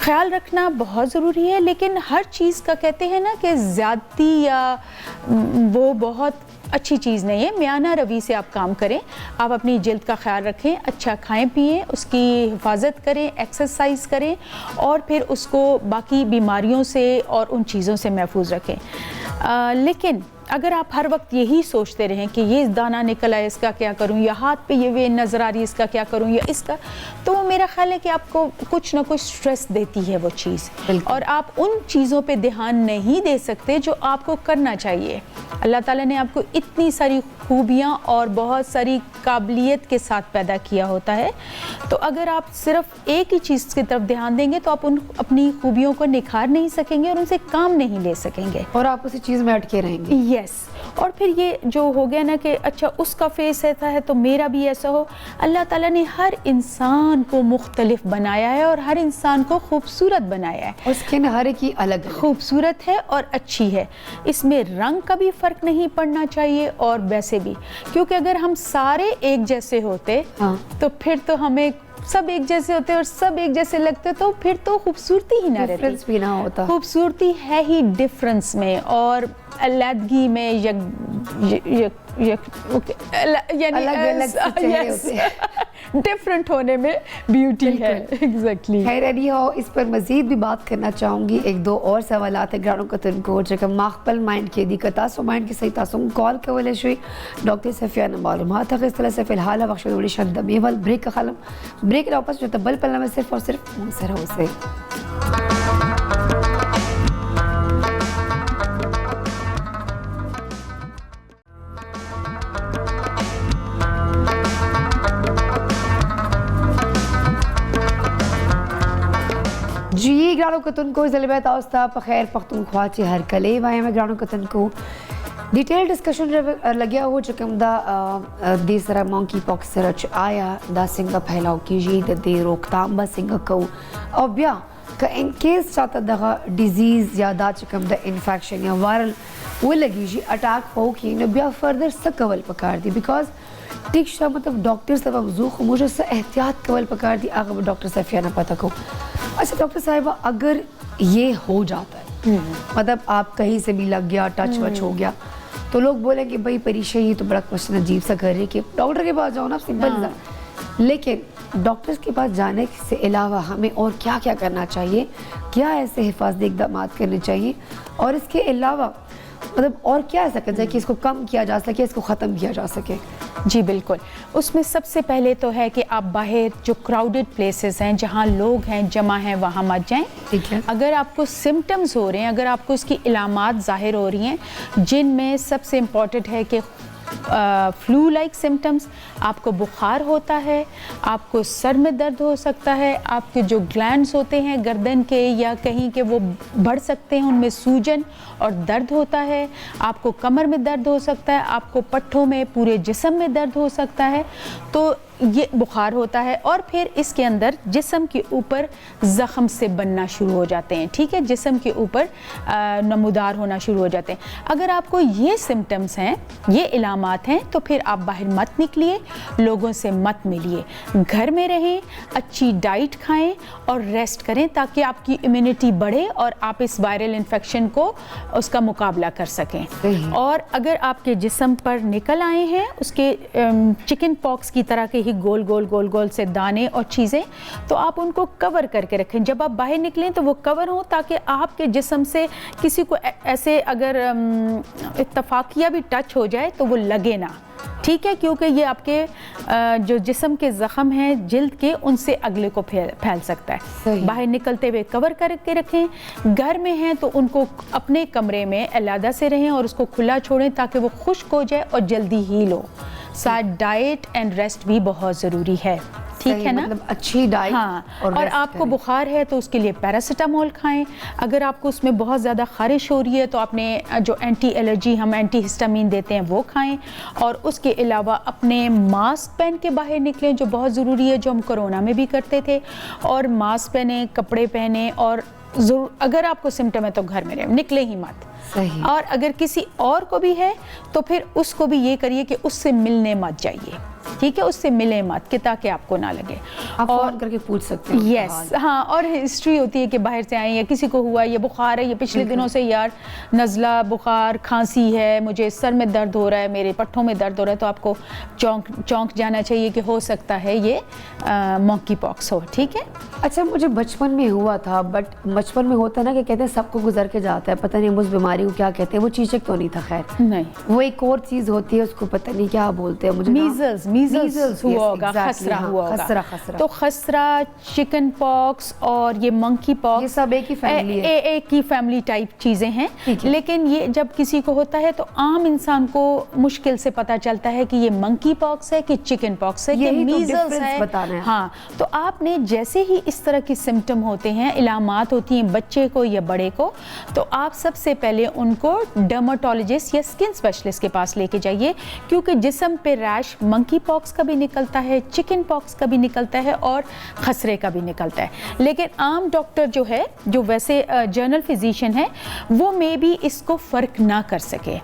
ख्याल रखना बहुत ज़रूरी है। लेकिन हर चीज़ का कहते हैं ना कि ज़्यादती या वो बहुत अच्छी चीज़ नहीं है। मियाना रवि से आप काम करें, आप अपनी जिल्द का ख्याल रखें, अच्छा खाएं पिएं, उसकी हिफाजत करें, एक्सरसाइज करें, और फिर उसको बाकी बीमारियों से और उन चीज़ों से महफूज रखें। लेकिन अगर आप हर वक्त यही सोचते रहें कि ये दाना निकला है इसका क्या करूं, या हाथ पे ये वेन नज़र आ रही है इसका क्या करूं, या इसका, तो वो मेरा ख्याल है कि आपको कुछ ना कुछ स्ट्रेस देती है वो चीज़, और आप उन चीज़ों पे ध्यान नहीं दे सकते जो आपको करना चाहिए। अल्लाह ताला ने आपको इतनी सारी खूबियाँ और बहुत सारी काबिलियत के साथ पैदा किया होता है, तो अगर आप सिर्फ एक ही चीज़ की तरफ ध्यान देंगे तो आप अपनी खूबियों को निखार नहीं सकेंगे और उनसे काम नहीं ले सकेंगे, और आप उसी चीज़ में अटके रहेंगे। यस, और फिर ये जो हो गया ना कि अच्छा उसका फेस ऐसा है तो मेरा भी ऐसा हो। अल्लाह ताला ने हर इंसान को मुख्तलिफ बनाया है और हर इंसान को खूबसूरत बनाया है, और स्किन हर एक की अलग खूबसूरत है और अच्छी है। इसमें रंग का भी फ़र्क नहीं पड़ना चाहिए और वैसे भी, क्योंकि अगर हम सारे एक जैसे होते तो फिर तो हमें सब एक जैसे होते और सब एक जैसे लगते तो फिर तो खूबसूरती ही ना रहती, भी ना होता। खूबसूरती है ही डिफरेंस में और अलग-अलगी में, डिफरेंट होने में ब्यूटी है। एग्जैक्टली। खैर एनी हो, इस पर मजीद भी बात करना चाहूँगी। एक दो और सवालात है ग्रानो कतन को जगह माखबल माइंड की दी कतासो माइंड की सही तासुम कॉल कवले शुई डॉक्टर सफियाना मालूमात है इस तरह से फिलहाल वक्त बड़ी शद मेवल ब्रेक का खलम ब्रेक वापस जो तबल पलना में सिर्फ और सिर्फ मुंसर हो से जी ग्रानो कतन को ज़लबैत आस्ता बखैर पख्तूनख्वा चे हर कले वाए में ग्रानो कतन को डिटेल डिस्कशन लग्या हो जो दा दे सरा मंकी पॉक्स सरच आया दा सिंगा फैलाव कीजिए द दे रोकथाम बा सिंगा को और ब्या का इन केस चाहता दगा डिजीज या दा चकम द इन्फेक्शन या वायरल वो लगी जी अटैक हो कि न ब्या फर्दर सकवल पकार दी बिकॉज ठीक शा मतलब डॉक्टर साहब मौजूद मुझे से एहतियात कवल पकार दी आगे डॉक्टर सफियाना पता को। अच्छा डॉक्टर साहिबा अगर ये हो जाता है मतलब आप कहीं से भी लग गया टच वच हो गया तो लोग बोले कि भाई परेशानी ये तो बड़ा क्वेश्चन अजीब सा कर रही कि डॉक्टर के पास जाओ ना सिंपल सा, लेकिन डॉक्टर्स के पास जाने से अलावा हमें और क्या क्या करना चाहिए, क्या ऐसे हिफाजती इक़दाम करने चाहिए और इसके अलावा मतलब और क्या ऐसा कर जाए कि इसको कम किया जा सके, इसको ख़त्म किया जा सके। जी बिल्कुल, उसमें सबसे पहले तो है कि आप बाहर जो क्राउडेड प्लेसेस हैं जहाँ लोग हैं जमा हैं वहाँ मत जाएं। ठीक है। अगर आपको सिम्टम्स हो रहे हैं, अगर आपको इसकी इलामात ज़ाहिर हो रही हैं जिनमें सबसे इम्पॉर्टेंट है कि फ्लू लाइक सिम्टम्स, आपको बुखार होता है, आपको सर में दर्द हो सकता है, आपके जो ग्लैंड्स होते हैं गर्दन के या कहीं के वो बढ़ सकते हैं, उनमें सूजन और दर्द होता है, आपको कमर में दर्द हो सकता है, आपको पट्ठों में पूरे जिस्म में दर्द हो सकता है, तो ये बुखार होता है। और फिर इसके अंदर जिस्म के ऊपर ज़ख़म से बनना शुरू हो जाते हैं, ठीक है, जिस्म के ऊपर नमूदार होना शुरू हो जाते हैं। अगर आपको ये सिम्टम्स हैं, ये इलामात हैं, तो फिर आप बाहर मत निकलिए, लोगों से मत मिलिए, घर में रहें, अच्छी डाइट खाएं और रेस्ट करें ताकि आपकी इम्यूनिटी बढ़े और आप इस वायरल इन्फेक्शन को उसका मुकाबला कर सकें। और अगर आपके जिस्म पर निकल आए हैं उसके चिकन पॉक्स की तरह के ही गोल गोल से दाने और चीज़ें, तो आप उनको कवर करके रखें। जब आप बाहर निकलें तो वो कवर हो ताकि आपके जिस्म से किसी को ऐसे अगर इत्तफाकिया भी टच हो जाए तो वो लगे ना, ठीक है, क्योंकि ये आपके जो जिस्म के ज़ख़म हैं जिल्द के, उनसे अगले को फैल सकता है। बाहर निकलते हुए कवर करके रखें। घर में हैं तो उनको अपने कमरे में अलहदा से रहें और उसको खुला छोड़ें ताकि वो खुश्क हो जाए और जल्दी हील हो। साथ डाइट एंड रेस्ट भी बहुत ज़रूरी है, ठीक है ना, मतलब अच्छी डाइट। हाँ, और आपको बुखार है तो उसके लिए पैरासीटामोल खाएं। अगर आपको उसमें बहुत ज़्यादा ख़ारिश हो रही है तो आपने जो एंटी एलर्जी हम एंटी हिस्टामिन देते हैं वो खाएं। और उसके अलावा अपने मास्क पहन के बाहर निकलें, जो बहुत ज़रूरी है, जो हम कोरोना में भी करते थे। और मास्क पहने, कपड़े पहने, और अगर आपको सिम्टम है तो घर में रहें, निकले ही मत। सही। और अगर किसी और को भी है तो फिर उसको भी ये करिए कि उससे मिलने मत जाइए, ठीक है, उससे मिले मत कि ताकि आपको ना लगे। आप फोन करके पूछ सकते हैं। यस, हाँ, और हिस्ट्री होती है कि बाहर से आए या किसी को हुआ, ये बुखार है, ये पिछले दिनों से यार नज़ला, बुखार, खांसी है, मुझे सर में दर्द हो रहा है, मेरे पट्ठों में दर्द हो रहा है, तो आपको चौंक जाना चाहिए कि हो सकता है ये मंकी पॉक्स हो, ठीक है। अच्छा, मुझे बचपन में हुआ था, बट बचपन में होता है ना कि कहते हैं सबको गुजर के जाता है, पता नहीं उस बीमारी को क्या कहते हैं, वो चीचक तो नहीं था, खैर नहीं, वो एक और चीज़ होती है, उसको पता नहीं क्या बोलते हैं, मुझे मीजल्स हुआ होगा, खसरा हुआ होगा। तो खसरा, चिकन पॉक्स और ये मंकी पॉक्स, ये सब एक ही फैमिली है, एक ही फैमिली टाइप चीज़ें हैं। लेकिन ये जब किसी को होता है तो आम इंसान को मुश्किल से पता चलता है कि ये मंकी पॉक्स है कि चिकन पॉक्स है कि मीजल्स है। हाँ, तो आपने जैसे ही इस तरह की सिम्टम होते हैं, इलामात होती हैं बच्चे को या बड़े को, तो आप सबसे पहले उनको डर्मेटोलॉजिस्ट या स्किन स्पेशलिस्ट के पास लेके जाइए, क्योंकि जिस्म पे रैश मंकी पॉक्स का भी निकलता है, चिकन पॉक्स का भी निकलता है और खसरे का भी निकलता है। लेकिन आम डॉक्टर जो है, जो वैसे जनरल फिजिशियन है, वो मे भी इसको फ़र्क ना कर सके।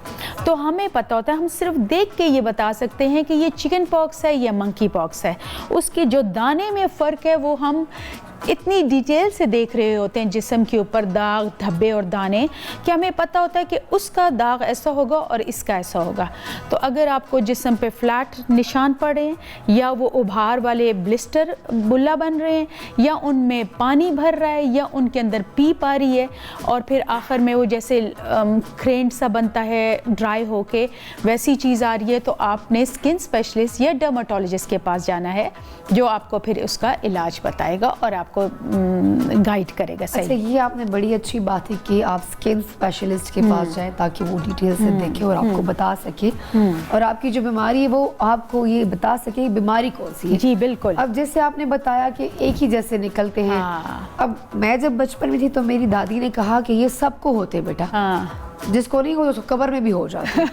तो हमें पता होता है, हम सिर्फ देख के ये बता सकते हैं कि ये चिकन पॉक्स है या मंकी पॉक्स है। उसके जो दाने में फ़र्क है वो हम इतनी डिटेल से देख रहे होते हैं जिस्म के ऊपर दाग, धब्बे और दाने कि हमें पता होता है कि उसका दाग ऐसा होगा और इसका ऐसा होगा। तो अगर आपको जिस्म पे फ्लैट निशान पड़े हैं या वो उभार वाले ब्लिस्टर बुल्ला बन रहे हैं या उनमें पानी भर रहा है या उनके अंदर पीप आ रही है और फिर आखिर में वो जैसे क्रेंट सा बनता है ड्राई होके वैसी चीज़ आ रही है, तो आपने स्किन स्पेशलिस्ट या डर्माटोलॉजिस्ट के पास जाना है जो आपको फिर उसका इलाज बताएगा और आपको गाइड करेगा। सही। अच्छा, ये आपने बड़ी अच्छी बात है कि आप स्किन स्पेशलिस्ट के पास जाएं ताकि वो डिटेल से देखे और आपको बता सके और आपकी जो बीमारी है वो आपको ये बता सके बीमारी कौन सी है। जी बिल्कुल। अब जैसे आपने बताया कि एक ही जैसे निकलते हैं। अब मैं जब बचपन में थी तो मेरी दादी ने कहा कि ये सबको होते बेटा, जिसको नहीं हो तो कब्र में भी हो जाते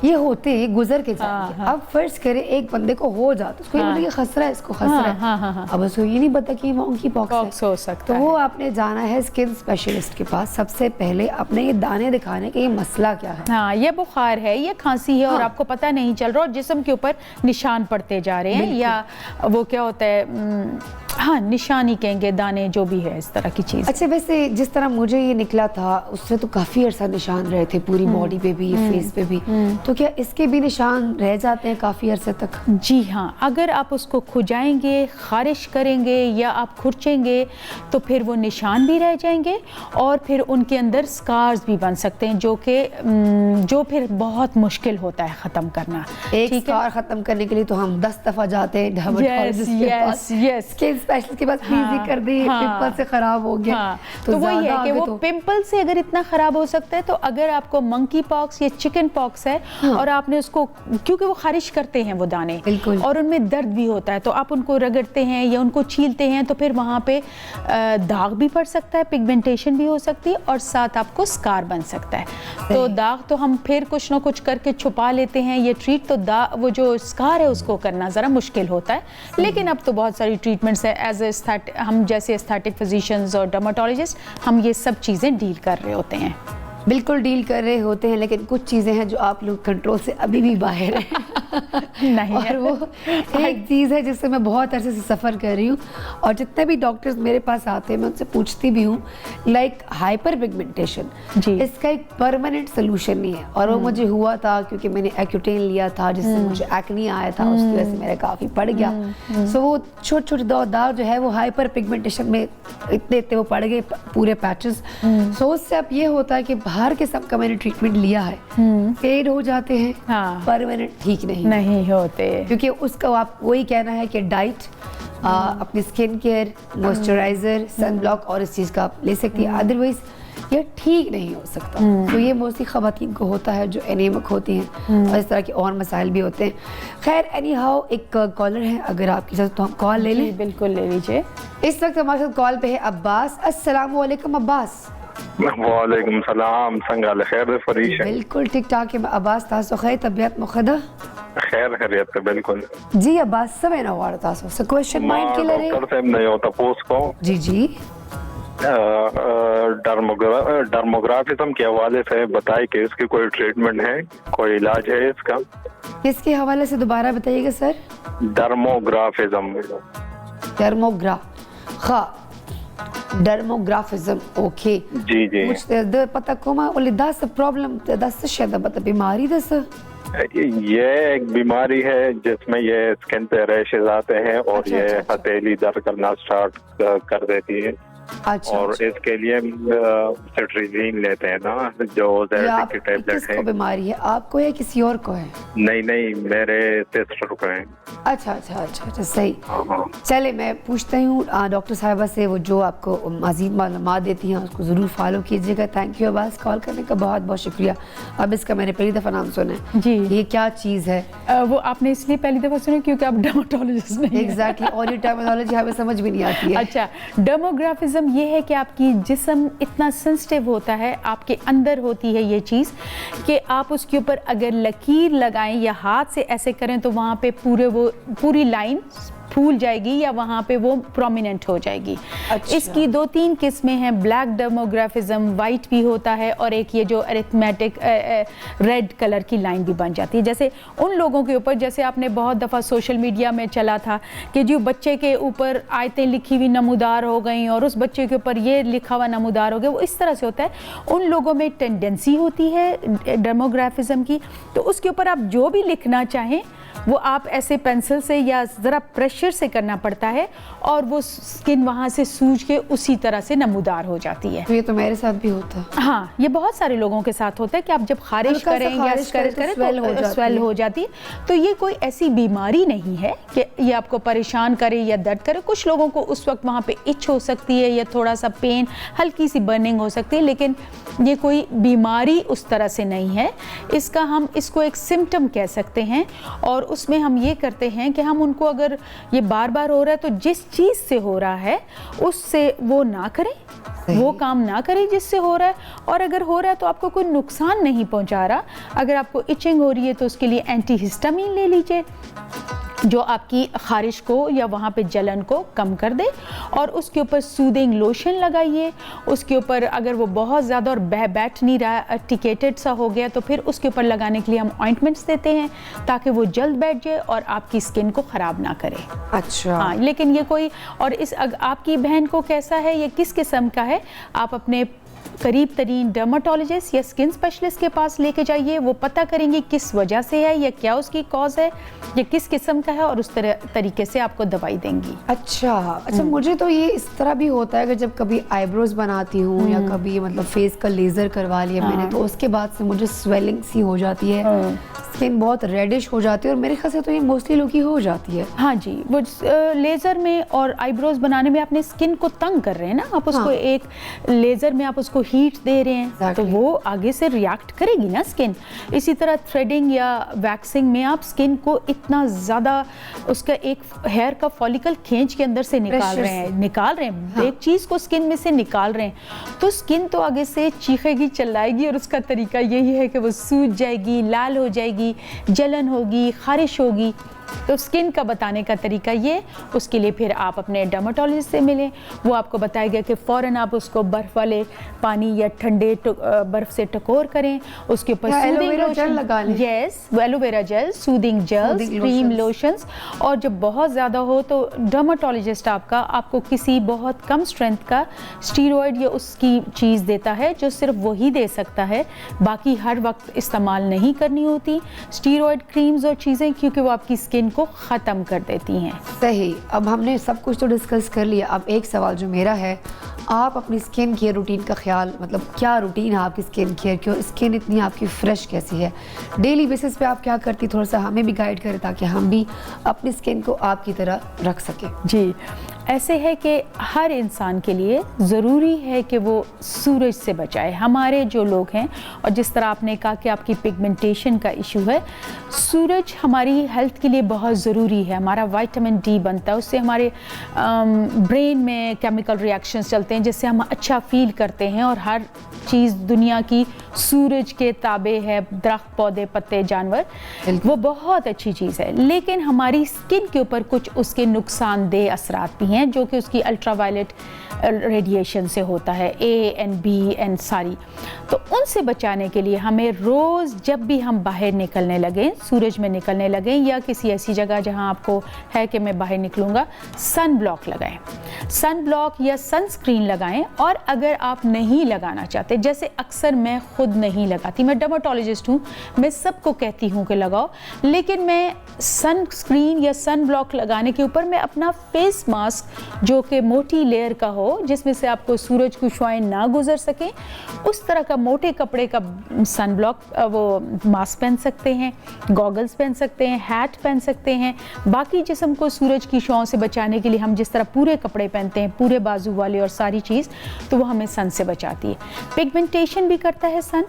ये होते, ये गुजर के जाएंगे। अब फर्ज करे एक बंदे को हो जाता, उसको ये खसरा है, इसको खसरा है। अब उसको ये नहीं पता कि मंकी पॉक्स हो सकता तो है। वो आपने जाना है स्किन स्पेशलिस्ट के पास। सबसे पहले अपने ये दाने दिखाने कि ये मसला क्या है। हाँ, ये बुखार है, ये खांसी है और आपको पता नहीं चल रहा और जिस्म के ऊपर निशान पड़ते जा रहे हैं या वो क्या होता है, हाँ निशानी कहेंगे, दाने जो भी है इस तरह की चीज़। अच्छा, वैसे जिस तरह मुझे ये निकला था उससे तो काफ़ी अरसा निशान रहे थे पूरी बॉडी पे भी, फेस पे भी, तो क्या इसके भी निशान रह जाते हैं काफ़ी अरसे तक? जी हाँ, अगर आप उसको खुजाएंगे, खारिश करेंगे या आप खुरचेंगे तो फिर वो निशान भी रह जाएंगे और फिर उनके अंदर स्कार्स भी बन सकते हैं जो फिर बहुत मुश्किल होता है ख़त्म करना। एक स्कार ख़त्म करने के लिए तो हम 10 दफ़ा जाते हैं डर्मेटोलॉजिस्ट के पास, स्किन स्पेशलिस्ट के पास, प्लीज कर दी पिंपल से खराब हो गया। तो वही है कि वो पिंपल से अगर इतना खराब हो सकता है तो अगर आपको मंकी पॉक्स या चिकन पॉक्स है और आपने उसको, क्योंकि वो खारिश करते हैं वो दाने और उनमें दर्द भी होता है, तो आप उनको रगड़ते हैं या उनको छीलते हैं तो फिर वहाँ पे दाग भी पड़ सकता है, पिगमेंटेशन भी हो सकती है और साथ आपको स्कार बन सकता है। तो दाग तो हम फिर कुछ ना कुछ करके छुपा लेते हैं, ये ट्रीट तो वो जो स्कार है उसको करना ज़रा मुश्किल होता है, लेकिन अब तो बहुत सारी ट्रीटमेंट्स है। एज ए हम जैसे एस्थेटिक फिजिशियंस और डर्माटोलॉजिस्ट हम ये सब चीज़ें डील कर रहे होते हैं। बिल्कुल डील कर रहे होते हैं, लेकिन कुछ चीज़ें हैं जो आप लोग कंट्रोल से अभी भी बाहर हैं नहीं और वो एक चीज़ है जिससे मैं बहुत अरसे से सफ़र कर रही हूँ और जितने भी डॉक्टर्स मेरे पास आते हैं मैं उनसे पूछती भी हूँ, लाइक हाइपर पिगमेंटेशन, इसका एक परमानेंट सोल्यूशन नहीं है। और वो मुझे हुआ था क्योंकि मैंने एक्यूटेन लिया था जिससे मुझे एक्ने आया था, उसकी वजह से मेरा काफ़ी पड़ गया। सो वो छोटे छोटे दाग जो है वो हाइपर पिगमेंटेशन में इतने वो पड़ गए पूरे पैचेस। सो उससे अब ये होता है कि बाहर के सब का मैंने ट्रीटमेंट लिया है, फेड हो जाते हैं, परमानेंट ठीक नहीं होते, क्योंकि उसका आप वही कहना है कि डाइट, अपनी skin care, moisturiser, sun block और इस चीज़ का आप ले सकती है, अदरवाइज ये ठीक नहीं हो सकता। तो ये मोस्टली ख़वातीन को होता है जो एनीमिक होती हैं और इस तरह के और मसाइल भी होते हैं। खैर एनी हाउ, एक कॉलर है, अगर आपकी इजाज़त तो हम कॉल ले लें। बिल्कुल ले लीजिए। इस वक्त हमारे साथ कॉल पे है अब्बास। अस्सलाम वालेकुम अब्बास। वालेकुम सलाम, संगाल खैर फरीश। बिल्कुल ठीक ठाक है अब्बास, तासो खैर, तबीयत मुखदा खैर खैरियत बिल्कुल जी अब्बास। सब है ना वार तासो से क्वेश्चन माइंड के लिए डॉक्टर साहब नहीं होता पोस्ट को जी डर्मोग्राफिज्म के हवाले से बताए कि इसकी कोई ट्रीटमेंट है, कोई इलाज है इसका? किसके हवाले से दोबारा बताइएगा सर? डर्मोग्राफिज्म। डर्मोग्राफिज्म, ओके जी मुझ पता कोमा ओली दस प्रॉब्लम दस शायद बता बीमारी दस। ये एक बीमारी है जिसमें ये स्किन पे रैशेज आते हैं और ये हथेली दर्द करना स्टार्ट कर देती है। अच्छा, और इसके लिए सिट्रीजिन लेते हैं ना, जो की टैबलेट है। बीमारी है आपको या किसी और को है? नहीं मेरे सिस्टर को है। अच्छा, सही। चले मैं पूछता हूँ डॉक्टर साहिबा से, वो जो आपको मज़ीद मालूमात देती हैं उसको ज़रूर फॉलो कीजिएगा। थैंक यू अब्बास, कॉल करने का बहुत बहुत शुक्रिया। अब इसका मैंने पहली दफ़ा नाम सुना है जी, ये क्या चीज़ है? वो आपने इसलिए पहली दफ़ा सुना क्योंकि आप डर्मेटोलॉजिस्ट नहीं हैं। एग्जैक्टली, और ये टर्मिनोलॉजी हमें समझ भी नहीं आती है। अच्छा, डर्मोग्राफिज्म ये है कि आपकी जिस्म इतना सेंसिटिव होता है, आपके अंदर होती है ये चीज़ कि आप उसके ऊपर अगर लकीर लगाएं या हाथ से ऐसे करें तो वहाँ पे पूरी लाइन پھول جائے گی یا وہاں پہ وہ پرومیننٹ ہو جائے گی. اس کی 2-3 قسمیں ہیں. بلیک ڈرموگرافزم وائٹ بھی ہوتا ہے اور ایک یہ جو ارتھمیٹک ریڈ کلر کی لائن بھی بن جاتی ہے. جیسے ان لوگوں کے اوپر, جیسے آپ نے بہت دفعہ سوشل میڈیا میں چلا تھا کہ جو بچے کے اوپر آیتیں لکھی ہوئی نمودار ہو گئیں اور اس بچے کے اوپر یہ لکھا ہوا نمودار ہو گیا, وہ اس طرح سے ہوتا ہے. ان لوگوں میں ٹینڈنسی ہوتی ہے ڈرموگرافزم کی, تو اس کے اوپر آپ جو بھی لکھنا چاہیں وہ آپ ایسے پینسل سے یا ذرا پریشر سے کرنا پڑتا ہے اور وہ سکن وہاں سے سوج کے اسی طرح سے نمودار ہو جاتی ہے. یہ تو میرے ساتھ بھی ہوتا ہے. ہاں, یہ بہت سارے لوگوں کے ساتھ ہوتا ہے کہ آپ جب خارش کریں یا کریں تو سویل ہو جاتی ہے. تو یہ کوئی ایسی بیماری نہیں ہے کہ یہ آپ کو پریشان کرے یا درد کرے. کچھ لوگوں کو اس وقت وہاں پہ اچ ہو سکتی ہے یا تھوڑا سا پین, ہلکی سی برننگ ہو سکتی ہے, لیکن یہ کوئی بیماری اس طرح سے نہیں ہے. ہم اس کو ایک سمٹم کہہ سکتے ہیں, اور اس میں ہم یہ کرتے ہیں کہ ہم ان کو, اگر یہ بار بار ہو رہا ہے تو جس چیز سے ہو رہا ہے اس سے وہ نہ کریں, وہ کام نہ کریں جس سے ہو رہا ہے. اور اگر ہو رہا ہے تو آپ کو کوئی نقصان نہیں پہنچا رہا. اگر آپ کو ایچنگ ہو رہی ہے تو اس کے لیے اینٹی ہسٹامین لے لیجئے جو آپ کی خارش کو یا وہاں پہ جلن کو کم کر دے, اور اس کے اوپر سودنگ لوشن لگائیے. اس کے اوپر اگر وہ بہت زیادہ اور بیٹھ نہیں رہا, ارٹیکیٹڈ سا ہو گیا, تو پھر اس کے اوپر لگانے کے لیے ہم آئنٹمنٹس دیتے ہیں تاکہ وہ جلد بیٹھ جائے اور آپ کی اسکن کو خراب نہ کرے. اچھا. ہاں, لیکن یہ کوئی, اور آپ کی بہن کو کیسا ہے, یہ کس قسم کا ہے, آپ اپنے قریب ترین ڈرماٹولوجسٹ یا اسکن اسپیشلسٹ کے پاس لے کے جائیے. وہ پتہ کریں گے کس وجہ سے ہے یا کیا اس کی کاز ہے یا کس قسم کا ہے, اور اس طریقے سے آپ کو دوائی دیں گی. اچھا. مجھے تو یہ اس طرح بھی ہوتا ہے کہ جب کبھی آئی بروز بناتی ہوں یا کبھی مطلب فیس کا لیزر کروا لیا میں نے, تو اس کے بعد سے مجھے سویلنگ سی ہو جاتی ہے, اسکن بہت ریڈش ہو جاتی ہے, اور میرے خیال سے تو یہ موسٹلی لوگ کی ہو جاتی ہے. ہاں جی, وہ لیزر میں اور آئی بروز بنانے میں اپنے اسکن کو تنگ کر رہے ہیں نا آپ, اس کو ایک لیزر میں آپ اس کو ہیٹ دے رہے ہیں تو وہ آگے سے ریاکٹ کرے گی نا اسکن. اسی طرح تھریڈنگ یا ویکسنگ میں آپ اسکن کو اتنا زیادہ اس کا ایک ہیئر کا فولیکل کھینچ کے اندر سے نکال رہے ہیں ایک چیز کو اسکن میں سے نکال رہے ہیں, تو اسکن تو آگے سے چیخے گی, چلائے گی, اور اس کا طریقہ یہی ہے کہ وہ سوج جائے گی, لال ہو جائے گی, جلن ہوگی, خارش ہوگی. تو اسکن کا بتانے کا طریقہ یہ, اس کے لیے پھر آپ اپنے ڈرماٹولوجسٹ سے ملیں. وہ آپ کو بتائے گا کہ فوراً آپ اس کو برف والے پانی یا ٹھنڈے برف سے ٹکور کریں, اس کے اوپر سودنگ لوشن لگا لیں. یس, ایلو ویرا جیل, سودنگ جیل, کریم لوشنز. اور جب بہت زیادہ ہو تو ڈرماٹولوجسٹ آپ کو کسی بہت کم اسٹرینتھ کا اسٹیرائڈ یا اس کی چیز دیتا ہے جو صرف وہی دے سکتا ہے, باقی ہر وقت استعمال نہیں کرنی ہوتی اسٹیرائڈ کریمز اور چیزیں, کیونکہ وہ آپ کی اسکن کو ختم کر دیتی ہیں. صحیح. اب ہم نے سب کچھ تو ڈسکس کر لیا. اب ایک سوال جو میرا ہے, آپ اپنی اسکن کیئر روٹین کا خیال, مطلب کیا روٹین ہے آپ کی اسکن کیئر, کیوں اسکن اتنی آپ کی فریش کیسی ہے, ڈیلی بیسس پہ آپ کیا کرتی, تھوڑا سا ہمیں بھی گائیڈ کریں تاکہ ہم بھی اپنی اسکن کو آپ کی طرح رکھ سکیں. جی, ایسے ہے کہ ہر انسان کے لیے ضروری ہے کہ وہ سورج سے بچائے. ہمارے جو لوگ ہیں, اور جس طرح آپ نے کہا کہ آپ کی پگمنٹیشن کا ایشو ہے, سورج ہماری ہیلتھ کے لیے بہت ضروری ہے. ہمارا وائٹامن ڈی بنتا ہے, اس سے ہمارے برین میں کیمیکل ریاکشنز چلتے ہیں جس سے ہم اچھا فیل کرتے ہیں, اور ہر چیز دنیا کی سورج کے تابع ہے, درخت, پودے, پتے, جانور, وہ بہت اچھی چیز ہے. لیکن ہماری اسکن کے اوپر کچھ اس کے نقصان دہ اثرات بھی ہیں جو کہ اس کی الٹرا وائلٹ ریڈیشن سے ہوتا ہے, اے اینڈ بی اینڈ ساری. تو ان سے بچانے کے لیے ہمیں روز جب بھی ہم باہر نکلنے لگیں, سورج میں نکلنے لگیں, یا کسی ایسی جگہ جہاں آپ کو ہے کہ میں باہر نکلوں گا, سن بلاک لگائیں, سن بلاک یا سن اسکرین لگائیں. اور اگر آپ نہیں لگانا چاہتے, جیسے اکثر میں خود نہیں لگاتی, میں ڈرماٹولوجسٹ ہوں, میں سب کو کہتی ہوں کہ لگاؤ, لیکن میں سن اسکرین یا سن بلاک لگانے کے اوپر میں اپنا فیس ماسک جو کہ موٹی لیئر کا ہو, جس میں سے آپ کو سورج کی شعائیں نہ گزر سکیں, اس طرح کا موٹے کپڑے کا سن بلاک وہ ماسک پہن سکتے ہیں, گوگلز پہن سکتے ہیں, ہیٹ پہن سکتے ہیں. باقی جسم کو سورج کی شعاؤں سے بچانے کے لیے ہم جس طرح پورے کپڑے پہنتے ہیں, پورے بازو والے اور ساری چیز, تو وہ ہمیں سن سے بچاتی ہے. پگمنٹیشن بھی کرتا ہے سن,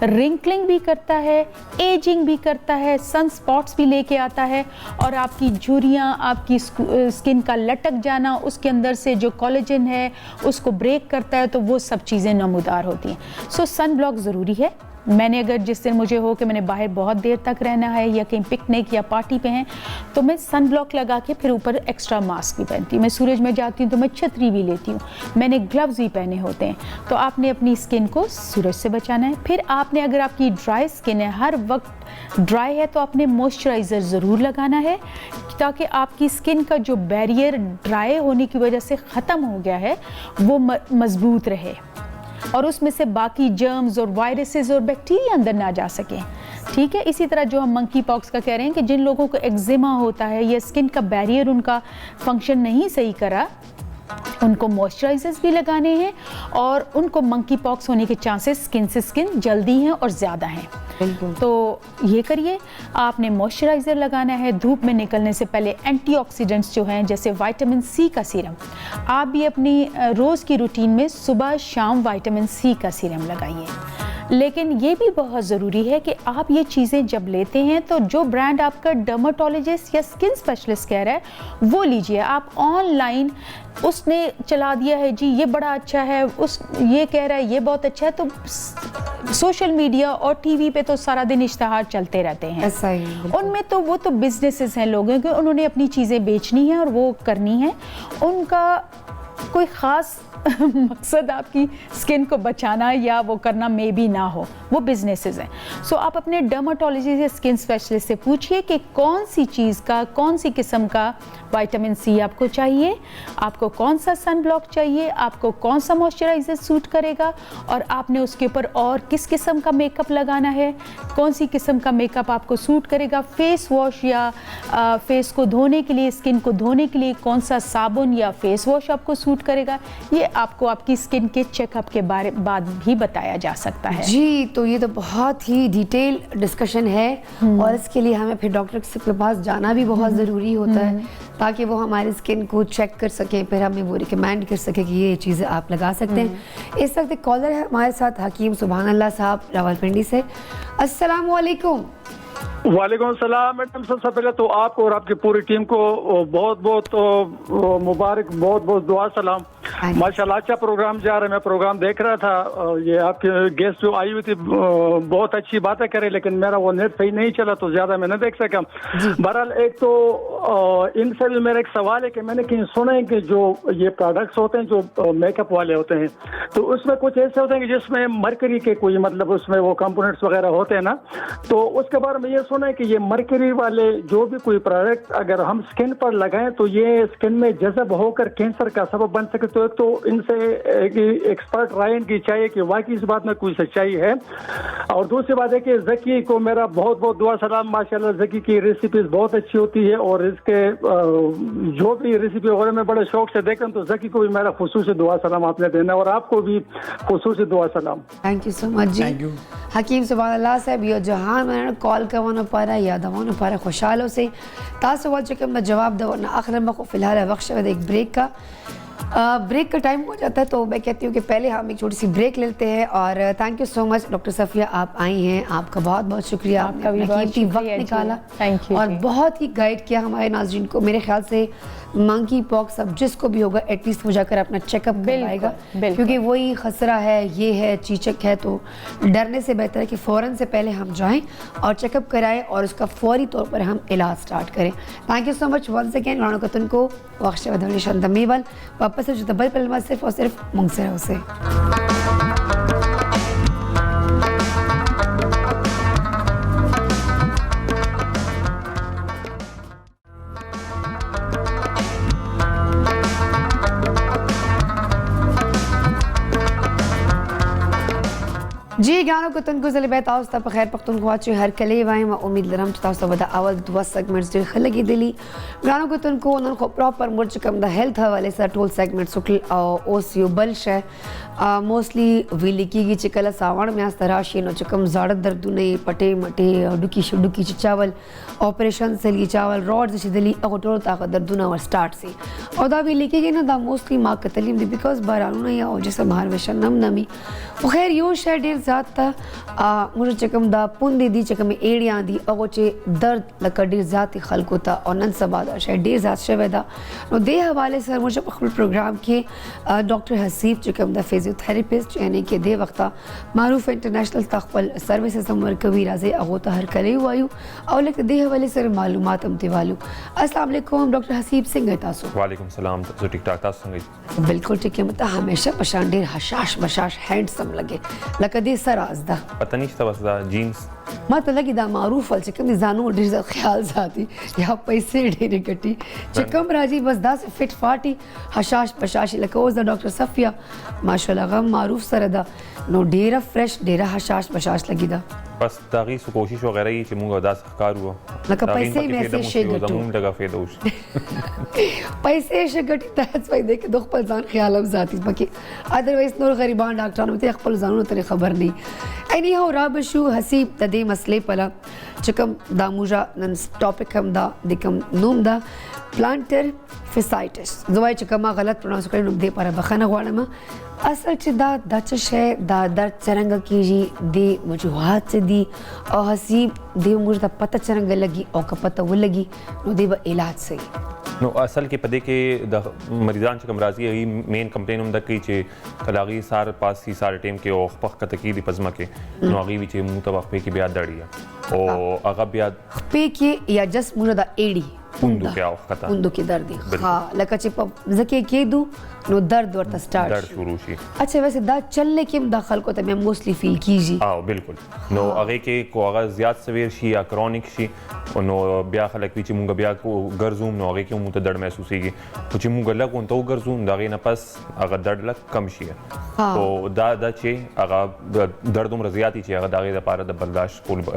رنکلنگ بھی کرتا ہے, ایجنگ بھی کرتا ہے, سن سپاٹس بھی لے کے آتا ہے, اور آپ کی جھریاں, آپ کی اسکن کا لٹک جانا, اس کے اندر سے جو کولیجن ہے اس کو بریک کرتا ہے, تو وہ سب چیزیں نمودار ہوتی ہیں. سو سن بلاک ضروری ہے. میں نے اگر جس دن مجھے ہو کہ میں نے باہر بہت دیر تک رہنا ہے یا کہیں پکنک یا پارٹی پہ ہیں تو میں سن بلاک لگا کے پھر اوپر ایکسٹرا ماسک بھی پہنتی ہوں. میں سورج میں جاتی ہوں تو میں چھتری بھی لیتی ہوں, میں نے گلوز بھی پہنے ہوتے ہیں. تو آپ نے اپنی اسکن کو سورج سے بچانا ہے. پھر آپ نے اگر آپ کی ڈرائی اسکن ہے, ہر وقت ڈرائی ہے, تو آپ نے موئسچرائزر ضرور لگانا ہے تاکہ آپ کی اسکن کا جو بیریئر ڈرائی ہونے کی وجہ سے ختم ہو گیا ہے وہ مضبوط رہے اور اس میں سے باقی جرمز اور وائرسز اور بیکٹیریا اندر نہ جا سکیں. ٹھیک ہے. اسی طرح جو ہم منکی پاکس کا کہہ رہے ہیں کہ جن لوگوں کو ایگزیما ہوتا ہے یا اسکن کا بیریئر ان کا فنکشن نہیں صحیح کرا, ان کو موئسچرائزرز بھی لگانے ہیں اور ان کو منکی پاکس ہونے کے چانسز اسکن سے اسکن جلدی ہیں اور زیادہ ہیں. تو یہ کریے, آپ نے موئسچرائزر لگانا ہے. دھوپ میں نکلنے سے پہلے اینٹی آکسیڈنٹس جو ہیں جیسے وائٹامن سی کا سیرم, آپ بھی اپنی روز کی روٹین میں صبح شام وائٹامن سی کا سیرم لگائیے. لیکن یہ بھی بہت ضروری ہے کہ آپ یہ چیزیں جب لیتے ہیں تو جو برانڈ آپ کا ڈرماٹولوجسٹ یا اسکن اسپیشلسٹ کہہ رہا ہے وہ لیجئے. آپ آن لائن اس نے چلا دیا ہے جی یہ بڑا اچھا ہے, یہ کہہ رہا ہے یہ بہت اچھا ہے, تو سوشل میڈیا اور ٹی وی پہ تو سارا دن اشتہار چلتے رہتے ہیں. ان میں تو وہ تو بزنسز ہیں لوگوں کے, انہوں نے اپنی چیزیں بیچنی ہیں اور وہ کرنی ہیں. ان کا کوئی خاص مقصد آپ کی اسکن کو بچانا یا وہ کرنا مے بی نہ ہو, وہ بزنسز ہیں. سو آپ اپنے ڈرماٹولوجسٹ یا اسکن اسپیشلسٹ سے پوچھئے کہ کون سی چیز کا, کون سی قسم کا وائٹامن سی آپ کو چاہیے, آپ کو کون سا سن بلاک چاہیے, آپ کو کون سا موئسچرائزر سوٹ کرے گا, اور آپ نے اس کے اوپر اور کس قسم کا میک اپ لگانا ہے, کون سی قسم کا میک اپ آپ کو سوٹ کرے گا. فیس واش یا فیس کو دھونے کے لیے, اسکن کو دھونے کے لیے کون سا صابن یا فیس واش آپ کو سوٹ کرے گا, یہ آپ کو آپ کی اسکن کے چیک اپ کے بعد بھی بتایا جا سکتا ہے. جی, تو یہ تو بہت ہی ڈیٹیل ڈسکشن ہے اور اس کے لیے ہمیں پھر ڈاکٹر کے پاس جانا بھی بہت ضروری ہوتا ہے تاکہ وہ ہماری اسکن کو چیک کر سکیں, پھر ہمیں وہ ریکمینڈ کر سکے کہ یہ چیزیں آپ لگا سکتے ہیں. اس وقت ایک کالر ہے ہمارے ساتھ, حکیم سبحان اللہ صاحب راولپنڈی سے. السلام علیکم. وعلیکم السلام میڈم. سب سے پہلے تو آپ کو اور آپ کی پوری ٹیم کو بہت بہت مبارک, بہت بہت دعا سلام. ماشاءاللہ اچھا پروگرام جا رہا ہے, میں پروگرام دیکھ رہا تھا. یہ آپ کے گیسٹ جو آئی ہوئی تھی بہت اچھی باتیں کرے, لیکن میرا وہ نیٹ صحیح نہیں چلا تو زیادہ میں نہ دیکھ سکا. بہرحال ایک تو ان سے بھی میرا ایک سوال ہے کہ میں نے کہیں سنا ہے کہ جو یہ پروڈکٹس ہوتے ہیں جو میک اپ والے ہوتے ہیں تو اس میں کچھ ایسے ہوتے ہیں کہ جس میں مرکری کے کوئی مطلب اس میں وہ کمپوننٹس وغیرہ ہوتے ہیں نا, تو اس کے بارے میں یہ سنا ہے کہ یہ مرکری والے جو بھی کوئی پروڈکٹ اگر ہم اسکن پر لگائیں تو یہ اسکن میں جذب ہو کر کینسر کا سبب بن سکے. تو ایک تو ان سے ایکسپرٹ رائے کی چاہیے کہ واقعی اس بات میں کوئی سچائی ہے. اور دوسری بات ہے کہ زکی کو میرا بہت بہت دعا سلام. ماشاءاللہ زکی کی ریسیپیز بہت اچھی ہوتی ہے اور اس کے جو بھی ریسیپی وغیرہ میں بڑے شوق سے دیکھتا ہوں, تو زکی کو بھی میرا خصوصی دعا سلام آپ نے دینا اور آپ کو بھی خصوصی دعا سلام. تھینک یو سو مچ جی. حکیم سبحان اللہ صاحب یہ جہاں میں نے کال کروانا پا رہا یا دوانا پا رہا خوشحالوں سے تاسو وال چکم میں جواب دو نا آخر میں کو فی الحال وقت شد ایک بریک کا ٹائم ہو جاتا ہے, تو میں کہتی ہوں کہ پہلے ہم ایک چھوٹی سی بریک لیتے ہیں. اور تھینک یو سو مچ ڈاکٹر صفیہ, آپ آئی ہیں, آپ کا بہت بہت شکریہ, آپ نے قیمتی وقت نکالا اور بہت ہی گائیڈ کیا ہمارے ناظرین کو. میرے خیال سے منکی پاکس اب جس کو بھی ہوگا ایٹ لیسٹ وہ جا کر اپنا چیک اپ کروائے گا, کیونکہ وہی خسرہ ہے, یہ ہے, چیچک ہے, تو ڈرنے سے بہتر ہے کہ فوراً سے پہلے ہم جائیں اور چیک اپ کرائیں اور اس کا فوری طور پر ہم علاج سٹارٹ کریں. تھینک یو سو مچ ونس اگین. رانو کتن کو وقت ودھولی شندمیول واپس سے جو دبل پلما صرف اور صرف منگسرہ سے. جی گانو کتن کو زلی بیت آوستا پا خیر پختونخوا چوی هر کلی وایم و امید لرم چی تاسو بدا اول دو سیگمنٹس ډیر خلګي دلی. گانو کتن کو نن خو پراپر مور چکم د هیلث حواله سره ټول سیگمنٹ سکل او اوس یو بل شه موستلی ویلی کیږي چې کله ساوڼ میاشت راشي نو چکم زاړه دردونه پټې مټې ډوکی چې چاول اپریشن سلی چاول روډز چې دلی او ټول طاقت دردونه ور سٹارټ سي او دا ویلی کیږي نه دا موستلی ما کتلیم دی بیکاز بارانونه یا او جسم هر وشن نم نمی خو خیر یو شه ډیر زیات ته موږ چې کوم دا پوندې دي چې کومې ایړیان دي هغو چې درد لکه ډېر زیات خلکو ته او نن سبا دا شی ډېر زیات شوی ده نو دې حوالې سره موږ په خپل پروګرام کې ډاکټر حسیب چې کوم د فزیوتھراپسټ یعنی کې دې وخته معروف انټرنیشنل ته خپل سروسز هم ورکوي راځي هغو ته هرکلی ووایو او لکه دې حوالې سره معلومات هم ترې والو. السلام علیکم ډاکټر حسیب څنګه تاسو؟ وعلیکم السلام زه ټیک ټاک تاسو څنګه؟ بالکل ټیک یم ته همیشه په شان ډېر حشاش بشاش هینډسم لګې لکه دې څه راز ده؟ پته نشته بس دا جینز ما ته لګي دا معروف ول چې کوم دي ځانو ډېر زیات خیال ساتي یا پیسې ډېرې ګټي چې کوم راځي بس داسې فټ فاټي حشاش بشاشي لکه اوس د ډاکټر صفیه ماشاءالله هغه معروف سره ده نو ډېره فرش ډېره حشاش بشاش لګي ده بس دا غي سو کوشش وغیرہ یې چې موږ داسې ښکار وو لکه پیسې میسې شي ګټو زموږ لګه فایده وشي پیسې شي ګټي ته څه دی کې د خپل ځان خیال هم ذاتي پکې اذروایز نور غریبان ډاکټرانو ته خپل ځانونو ته خبر نه اني هو راب شو حسیب د دې مسلې په لا چې کوم دا موږ نن ټاپک هم دا د کوم نوم دا پلانټر فیسایټس زوای چې کومه غلط پروناونس کړم نو دې پر بخنه غواړم اصل چې دا د څه شی دا درد څنګه کیږي د وجوهات څه دي او حسیب دې موږ ته پته څنګه لګي او که پته ولګي نو دې به علاج صحیح نو اصل کې پدې کې د مریضان چې کوم راځي هغه مین کمپلین هم د کوي چې کلاغي سار پاسي سار ټیم کې او خپخ کته کې د پزما کې نو هغه وی چې مو ته وخت کې بیا دړیا او هغه بیا خپې کې یا جس موږ د ایډي پوندو کې او خطا پوندو کې درد دی ها لکه چې په ځکه کې دو نو درد ورته سٹارټ درد شروع شي اچھا ویسے دا چلنے کې د خلکو ته موستلی فیل کیږي او بالکل نو هغه کې کو هغه زیات سویر شي یا کرونیک شي نو بیا خلک چې مونږ بیا کو ګرځوم نو هغه کې مو ته درد محسوسيږي خو چې مونږ لګو ته ګرځوم دا غي نه پس هغه درد لک کم شي او دا چې هغه درد عمر زیاتی چې هغه دغه لپاره د برداشت کول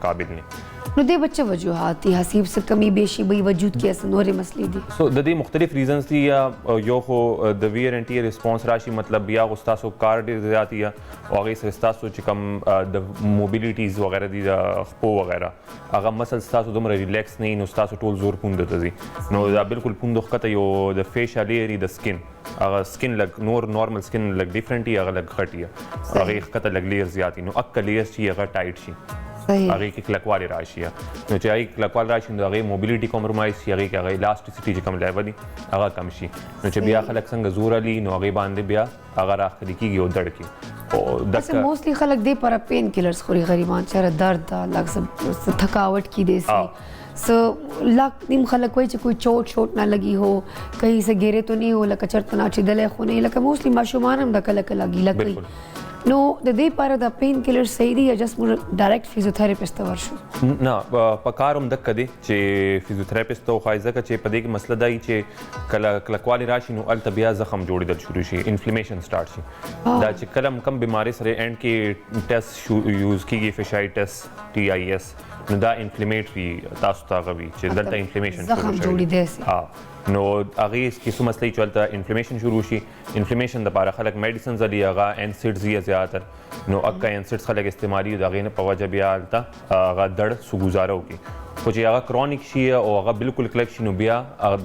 قابل نه نو دې بچه وجوهات حسیب څه کمی بیشي به وجود کې اس نورې مسلې دي سو د دې مختلف ریزنز دي یا یو خو د ویر ان ټی ریسپانس راشي مطلب یا غوستاسو کار ډیر زیاتی یا او هغه سرستاسو چې کم د موبیلیټیز وغیرہ دي د خپو وغیرہ هغه مسل تاسو دومره ریلیکس نه نو تاسو ټول زور پوند ته دي نو دا بالکل پوند وخت یو د فیشل ایری د سکین هغه سکین لګ نور نارمل سکین لګ ډیفرنٹ هغه لګ غټي هغه خطه لګ لیر زیاتی نو اک لیر شي هغه ټایټ شي هغه کې کلکوالی راشي نو چې هغه کلکوال راشي نو هغه موبیلیټي کمپرمایز شي هغه کې هغه الاسټیسټي چې کم لیول دي هغه کم شي نو چې بیا خلک څنګه زور علي نو هغه باندې بیا هغه راخلي کیږي او دړ کی او دغه موستلی خلک دې پر پین کیلرز خوري غریبان چې درد لږ تھکاوٹ کی دي سو لاک نیم خلک وای چې کوئی چوٹ نه لګي هو کہیں سے ګیره تو نه هو لکه چرته نه چې دلې خو نه لکه موستلی ماشومان هم د کله کله ګیله کوي نو د دې لپاره د پین کیلر صحیح دی یا جست موږ ډایرکټ فزیوتھراپسټ ته ورشو نه پکاروم دک دی چې فزیوتھراپسټ ته خایزه چې په دې کې مسله دی چې کله کوالی راشي نو الته بیا زخم جوړیدل شروع شي انفلیمیشن سٹارټ شي دا چې کم بیماری سره اینڈ کې ټیسټ یوز کیږي فشایټس ټي آی اس نو دا انفلیمیټری تاسو ته غوي چې دلته انفلیمیشن زخم جوړیدل نو هغه کې څه مسلې چلته انفلیمیشن شروع شي انفلیمیشن د لپاره خلک میډیسنز لري هغه انسیډز یې زیاتره نو اکا انسیډز خلک استعمالي دا غینه په وجه بیا الته هغه دړ سو گزارو کی خو چې هغه کرونیک شي او هغه بالکل کلک شي نو بیا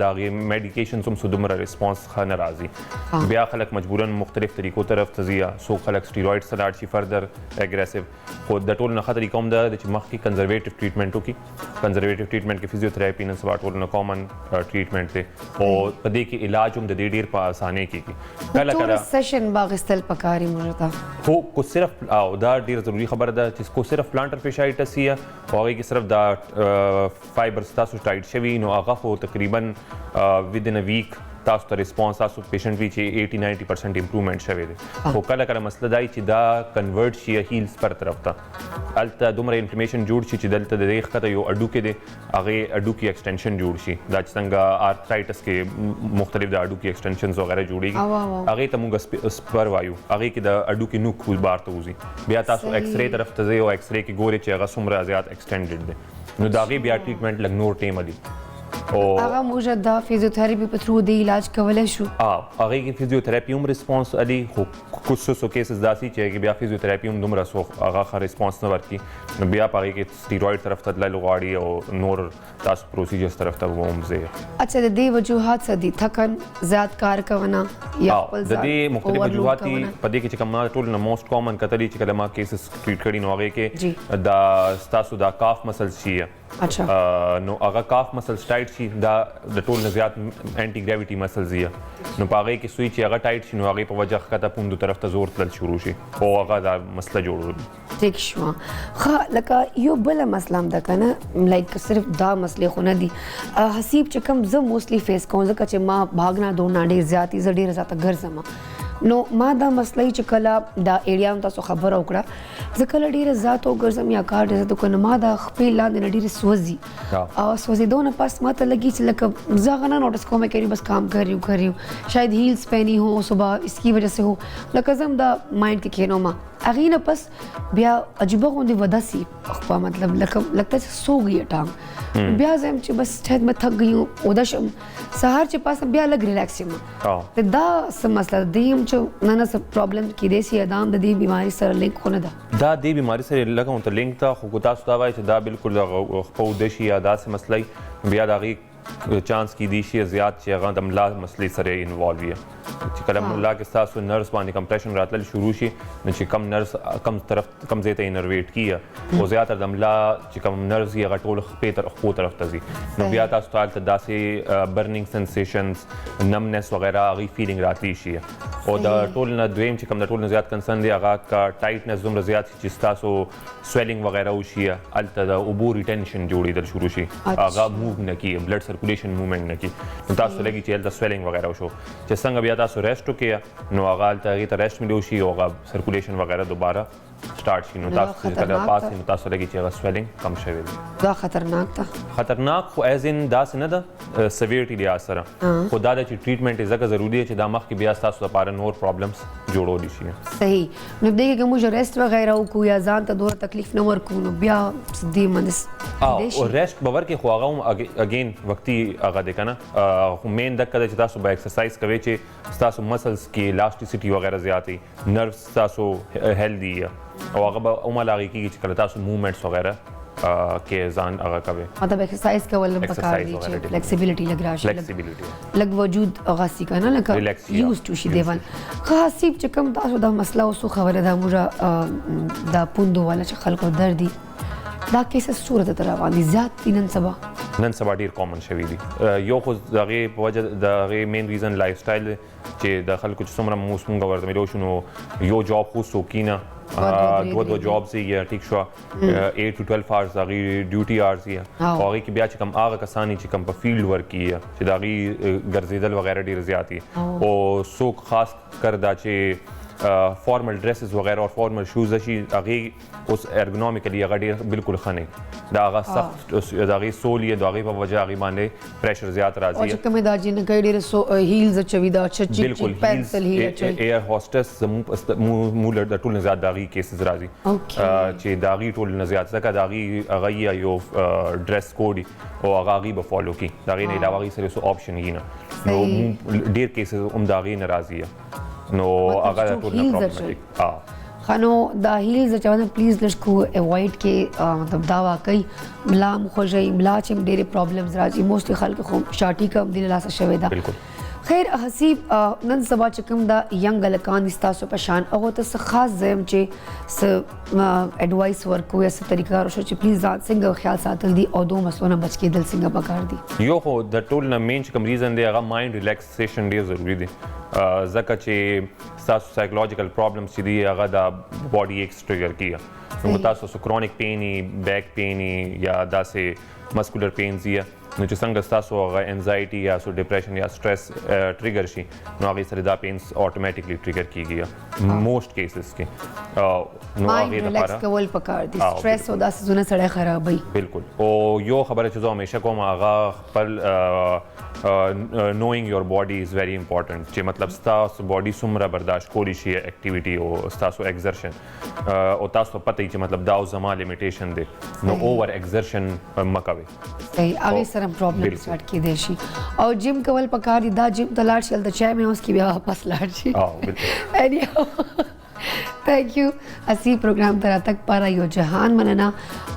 دا غي میډیکیشن سم سودمره ریسپانس خنه راځي بیا خلک مجبورن مختلف طریقو طرف تزیا سو خلک سټیروئډ سلاړ شي فردر اګریسیو خو د ټول نه خطرې کوم دا چې مخکې کنزرویټیو ټریټمنټو کی کنزرویټیو ټریټمنټ کې فزیوتھراپي نن سبا ټول نه کامن ټریټمنټ دی او په دې کې علاج هم د دې ډیر په اسانه کېږي کله سیشن باغستل پکاري مرتا کو صرف او دا ډیر ضروری خبره ده چې کو صرف پلانټر فیشایټس یا هغه کې صرف دا فایبر تاسو ټایټ شوی نو هغه خو تقریبا ودن ا ویک تاسو ته ریسپانس تاسو پیشنټ وی چې 80-90% امپروومنٹ شوی دی خو کله مسله دی چې دا کنورټ شي هیلز پر طرف ته الته دومره انفلیمیشن جوړ شي چې دلته د ښکته یو اډو کې دی هغه اډو کې ایکسټنشن جوړ شي دا څنګه آرترایټس کې مختلف د اډو کې ایکسټنشنز وغیرہ جوړیږي هغه ته موږ سپر وایو هغه کې د اډو کې نوک خو بار ته وځي بیا تاسو ایکس رے طرف ته ځئ او ایکس رے کې ګوري چې هغه څومره زیات ایکسټینډډ دی نو دا غي بیا ټریټمنټ لګ نور ټیم دی او هغه موږ د فزیوتھراپي په تھرو دی علاج کولای شو هغه کې فزیوتھراپي هم ریسپانس علي خو کوڅو کیسز داسي چې بیا فزیوتھراپي هم دومره سو هغه ریسپانس نه ورکي نو بیا پاره کې سټیروید طرف ته تلل غواړي او نور تاسو پروسیجرز طرف ته وومځي. اچھا د دې وجوهات څه دي؟ تھکن، زیات کار کوونه یا خپل د دې مختلف وجوهات دي په دې کې چې کوم ټول نه موست کامن کتلی چې کله ما کیسز ټریټ کړي نو هغه کې دا تاسو دا کاف مسلز شي. اچھا نو هغه کاف مسلز ټایټ شي دا د ټول نه زیات انټي ګریویټي مسلز دي نو په هغه کې سوی چې هغه ټایټ شي نو هغه په وجه ښکته پوندو طرف ته زور تلل شروع شي او هغه دا مسله جوړوي. ٹھیک شو. ښه لکه یو بله مسله هم ده که نه، لایک صرف دا مسلې خو نه دي. حسیب چې کوم زه موسټلی فیس کوم ځکه چې ما بھاګنا دوړنا ډېر زیات دي، زه ډېره زیاته ګرځم نو ما دا مسله چې کله دا ایریا هم تاسو خبره وکړه، زه کله ډېره زیات وګرځم یا کار ډېر زیات وکړم نو ما دا خپې لاندې نه ډېرې سوځي او سوځېدو نه پس ما ته لګي چې لکه زه هغه نه نوٹس کوم میں کہہ رہی ہوں بس کام کر رہی ہوں شاید ہیلز پہنی ہوں صبح اس کی وجہ سے ہو لکه زه هم دا مایند کې کښېنوم هغې نه پس بیا عجیبه غوندې وده سي خو مطلب لگتا چې سو گئی ټانګ بیا زه یم چې بس شاید میں تھک گئی ہوں اوده شم سهار چې پاسم بیا لږ ریلیکس یم. دا څه مسله ده؟ دې هم چې نه څه پرابلم کیدای شي دا هم د دې بیماري سره لینک خو نه ده؟ دا دې بیماري سره لږ ورته لینک ده خو تاسو دا وایئ چې دا بالکل خپه اوده شي یا داسې مسله بیا د هغې چانس کیدای شي زیات چې هغه د ملا مسلې سره انوالو وي چې کله ملا کې ستاسو نرس باندې کمپریشن راتلل شروع شي نو چې کم نرس کم ځای ته انرویټ کیږي او زیاتره د ملا چې کم نرس یې هغه ټول خپو طرف ته ځي نو بیا تاسو ته هلته داسې برننګ سنسیشنز نمنس وغیره هغې فیلینګ راتلی شي او د ټول نه دویم چې کوم د ټول نه زیات کنسرن دی هغه که ټایټنس دومره زیات شي چې ستاسو سویلنګ وغیره وشي هلته د اوبو ریټینشن جوړېدل شروع شي هغه موو نه کیږي بلډ سرکولیشن موومنټ نه کیږي نو تاسو لګي چې هلته سویلنګ وغیره وشو چې څنګه بیا تاسو ریسټ وکړئ نو هغه هلته هغې ته ریسټ ملو شي او هغه سرکولیشن وغیره دوباره سٹارٹ شي نو تاسو چې کله پاس نو تاسو لګي چې هغه سویلنګ کم شوی دی. دا خطرناک ده؟ خطرناک خو ایز ان داسې نه ده سیویرټي لحاظ سره خو دا ده چې ټریټمنټ یې ځکه ضروري دی چې دا مخکې بیا ستاسو لپاره نور پرابلمس جوړولی شي. صحیح. نو دې کې که موږ ریسټ وغیره وکړو یا ځان ته دومره تکلیف نه ورکړو نو بیا دې منس او ریسټ به ورکړي خو هغه هم اګین وختي هغه دی که نه خو مین دقه ده چې تاسو به ایکسرسایز کوئ چې ستاسو مسلز کې الاسټیسټي وغیره زیات وي نروس ستاسو هیلدي او هغه به عمل هغې کېږي چې کله تاسو موومنټس وغیره کې ځان هغه کوئ مطلب ایکسرسایز کول هم پکار دي چې فلیکسیبیلیټي لږ راشي لږ وجود هغه سي که نه لکه یوز ټو شي دیول. ښه حسیب چې کوم تاسو دا مسله اوس خبره ده موږ دا پوندو والا چې خلکو درد دي دا کیسز څومره ته روان دي زیات دي نن سبا؟ نن سبا ډېر کامن شوي دي. یو خو د هغې په وجه د هغې مین ریزن لایف سټایل دی چې د خلکو چې څومره مونږ ورته میلو شو نو یو جاب خو څوک نه دوه جابز یې ټیک شوه 8 to 12 hours د هغې ډیوټي hours یې او هغې کې بیا چې کوم هغه کسان چې کوم په فیلډ ورک یې چې د هغې ګرځېدل وغیره ډېر زیات دي او څوک خاص کر دا چې فارمل ډریسز وغیره او فارمل شوز شي هغې اوس ارګنومیکلی هغه ډېر بالکل ښه نه د هغه سخت د هغې سول یې د هغې په وجه هغې باندې پریشر زیات راځي او چې کومې دا جنکۍ ډېرې هیلز اچوي دا بالکل ایر هوسټس زموږ د ټول نه زیات د هغې کیسز راځي چې د هغې ټول نه زیات ځکه د هغې هغه یو ډریس کوډ او هغه هغې به فالو کړي د هغې نه علاوه هغې سره څه آپشن یي نه نو ډېر کیسز هم د هغې نه راځي نو هغه ټول نه پرابلمټیک خانو دا هیلز چې ونه پلیز لږ کو اوایډ کې مطلب دا واقعي ملا مو خوږی ملا چې ډېرې پرابلمز راځي موسټلی خلک خو شاټي کم دي له لاسه شوې ده. خیر حسیب نن سبا چې کوم دا ینګ هلکان دي ستاسو په شان هغو ته څه خاص ځایم چې څه اډوایس ورکو یا څه طریقه کار وشو چې پلیز ځان څنګه خیال ساتل دي او دو مسلو نه بچ کېدل څنګه پکار دي؟ یو خو د ټول نه مین چې کوم ریزن دی هغه مایند ریلیکسیشن ډېر ضروري دی ځکه چې ستاسو سایکولوجیکل پرابلمس چې دي هغه د باډي ایکس ټریګر کیږي نو تاسو سو کرونیک پین بیک پین یا داسې مسکولر پینز یې نو چې څنګه ستاسو هغه انزایټي یا سو ډپریشن یا سټریس ټریګر شي نو هغې سره دا پینس اټومیټیکلی ټریګر کیږي موسټ کیسز کې نو هغې ریلیکس کول پکار دي سټریس او داسې څیزونه سړی خرابوي بالکل او یو خبره چې زه همیشه کوم هغه خپل knowing your body is very important چې مطلب ستاسو باډي څومره برداشت کولی شي اکټیویټي او ستاسو ایکزرشن او تاسو پته وي چې مطلب دا زما لیمیټیشن دی نو اوور ایکزرشن مه کوئ. صحیح هغې سره پرابلم سټارټ کیدای شي او جم کول پکار دي دا جم ته لاړ شي هلته چای مې اوس کې بیا واپس لاړ شي تھینک یو اسی پروگرام ترا تک پارا یو جهان مننه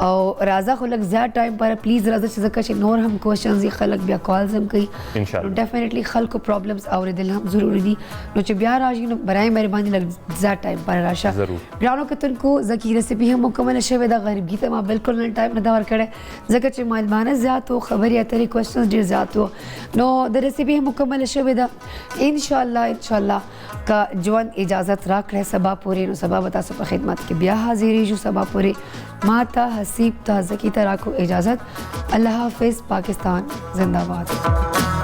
او راځه خو لږ زیات ټایم پر پلیز راځه چې ځکه چې نور هم کوېشنز یې خلک بیا کالز هم کوي انشاءالله ډیفینیټلی خلکو پرابلمز اوریدل هم ضروری دي نو چې بیا راشي نو برای مهرباني لږ زیات ټایم پر راشه ضرور ګرانو کتونکو ځکه ریسیپي هم مکمل شوې ده غریبګي ته ما بالکل نه ټایم نه دا ورکړی ځکه چې معلومانه زیات او خبرې اترې کوېشنز ډېر زیات وو نو د ریسیپي هم مکمل شوې ده انشاءالله کا ژوند اجازت راکړه سبا پورې نو سبا به تاسو په خدمت کې بیا حاضرېږو سبا پورې ما ته حسیب ته زکی ته راکو اجازت الله حافظ پاکستان زندہ باد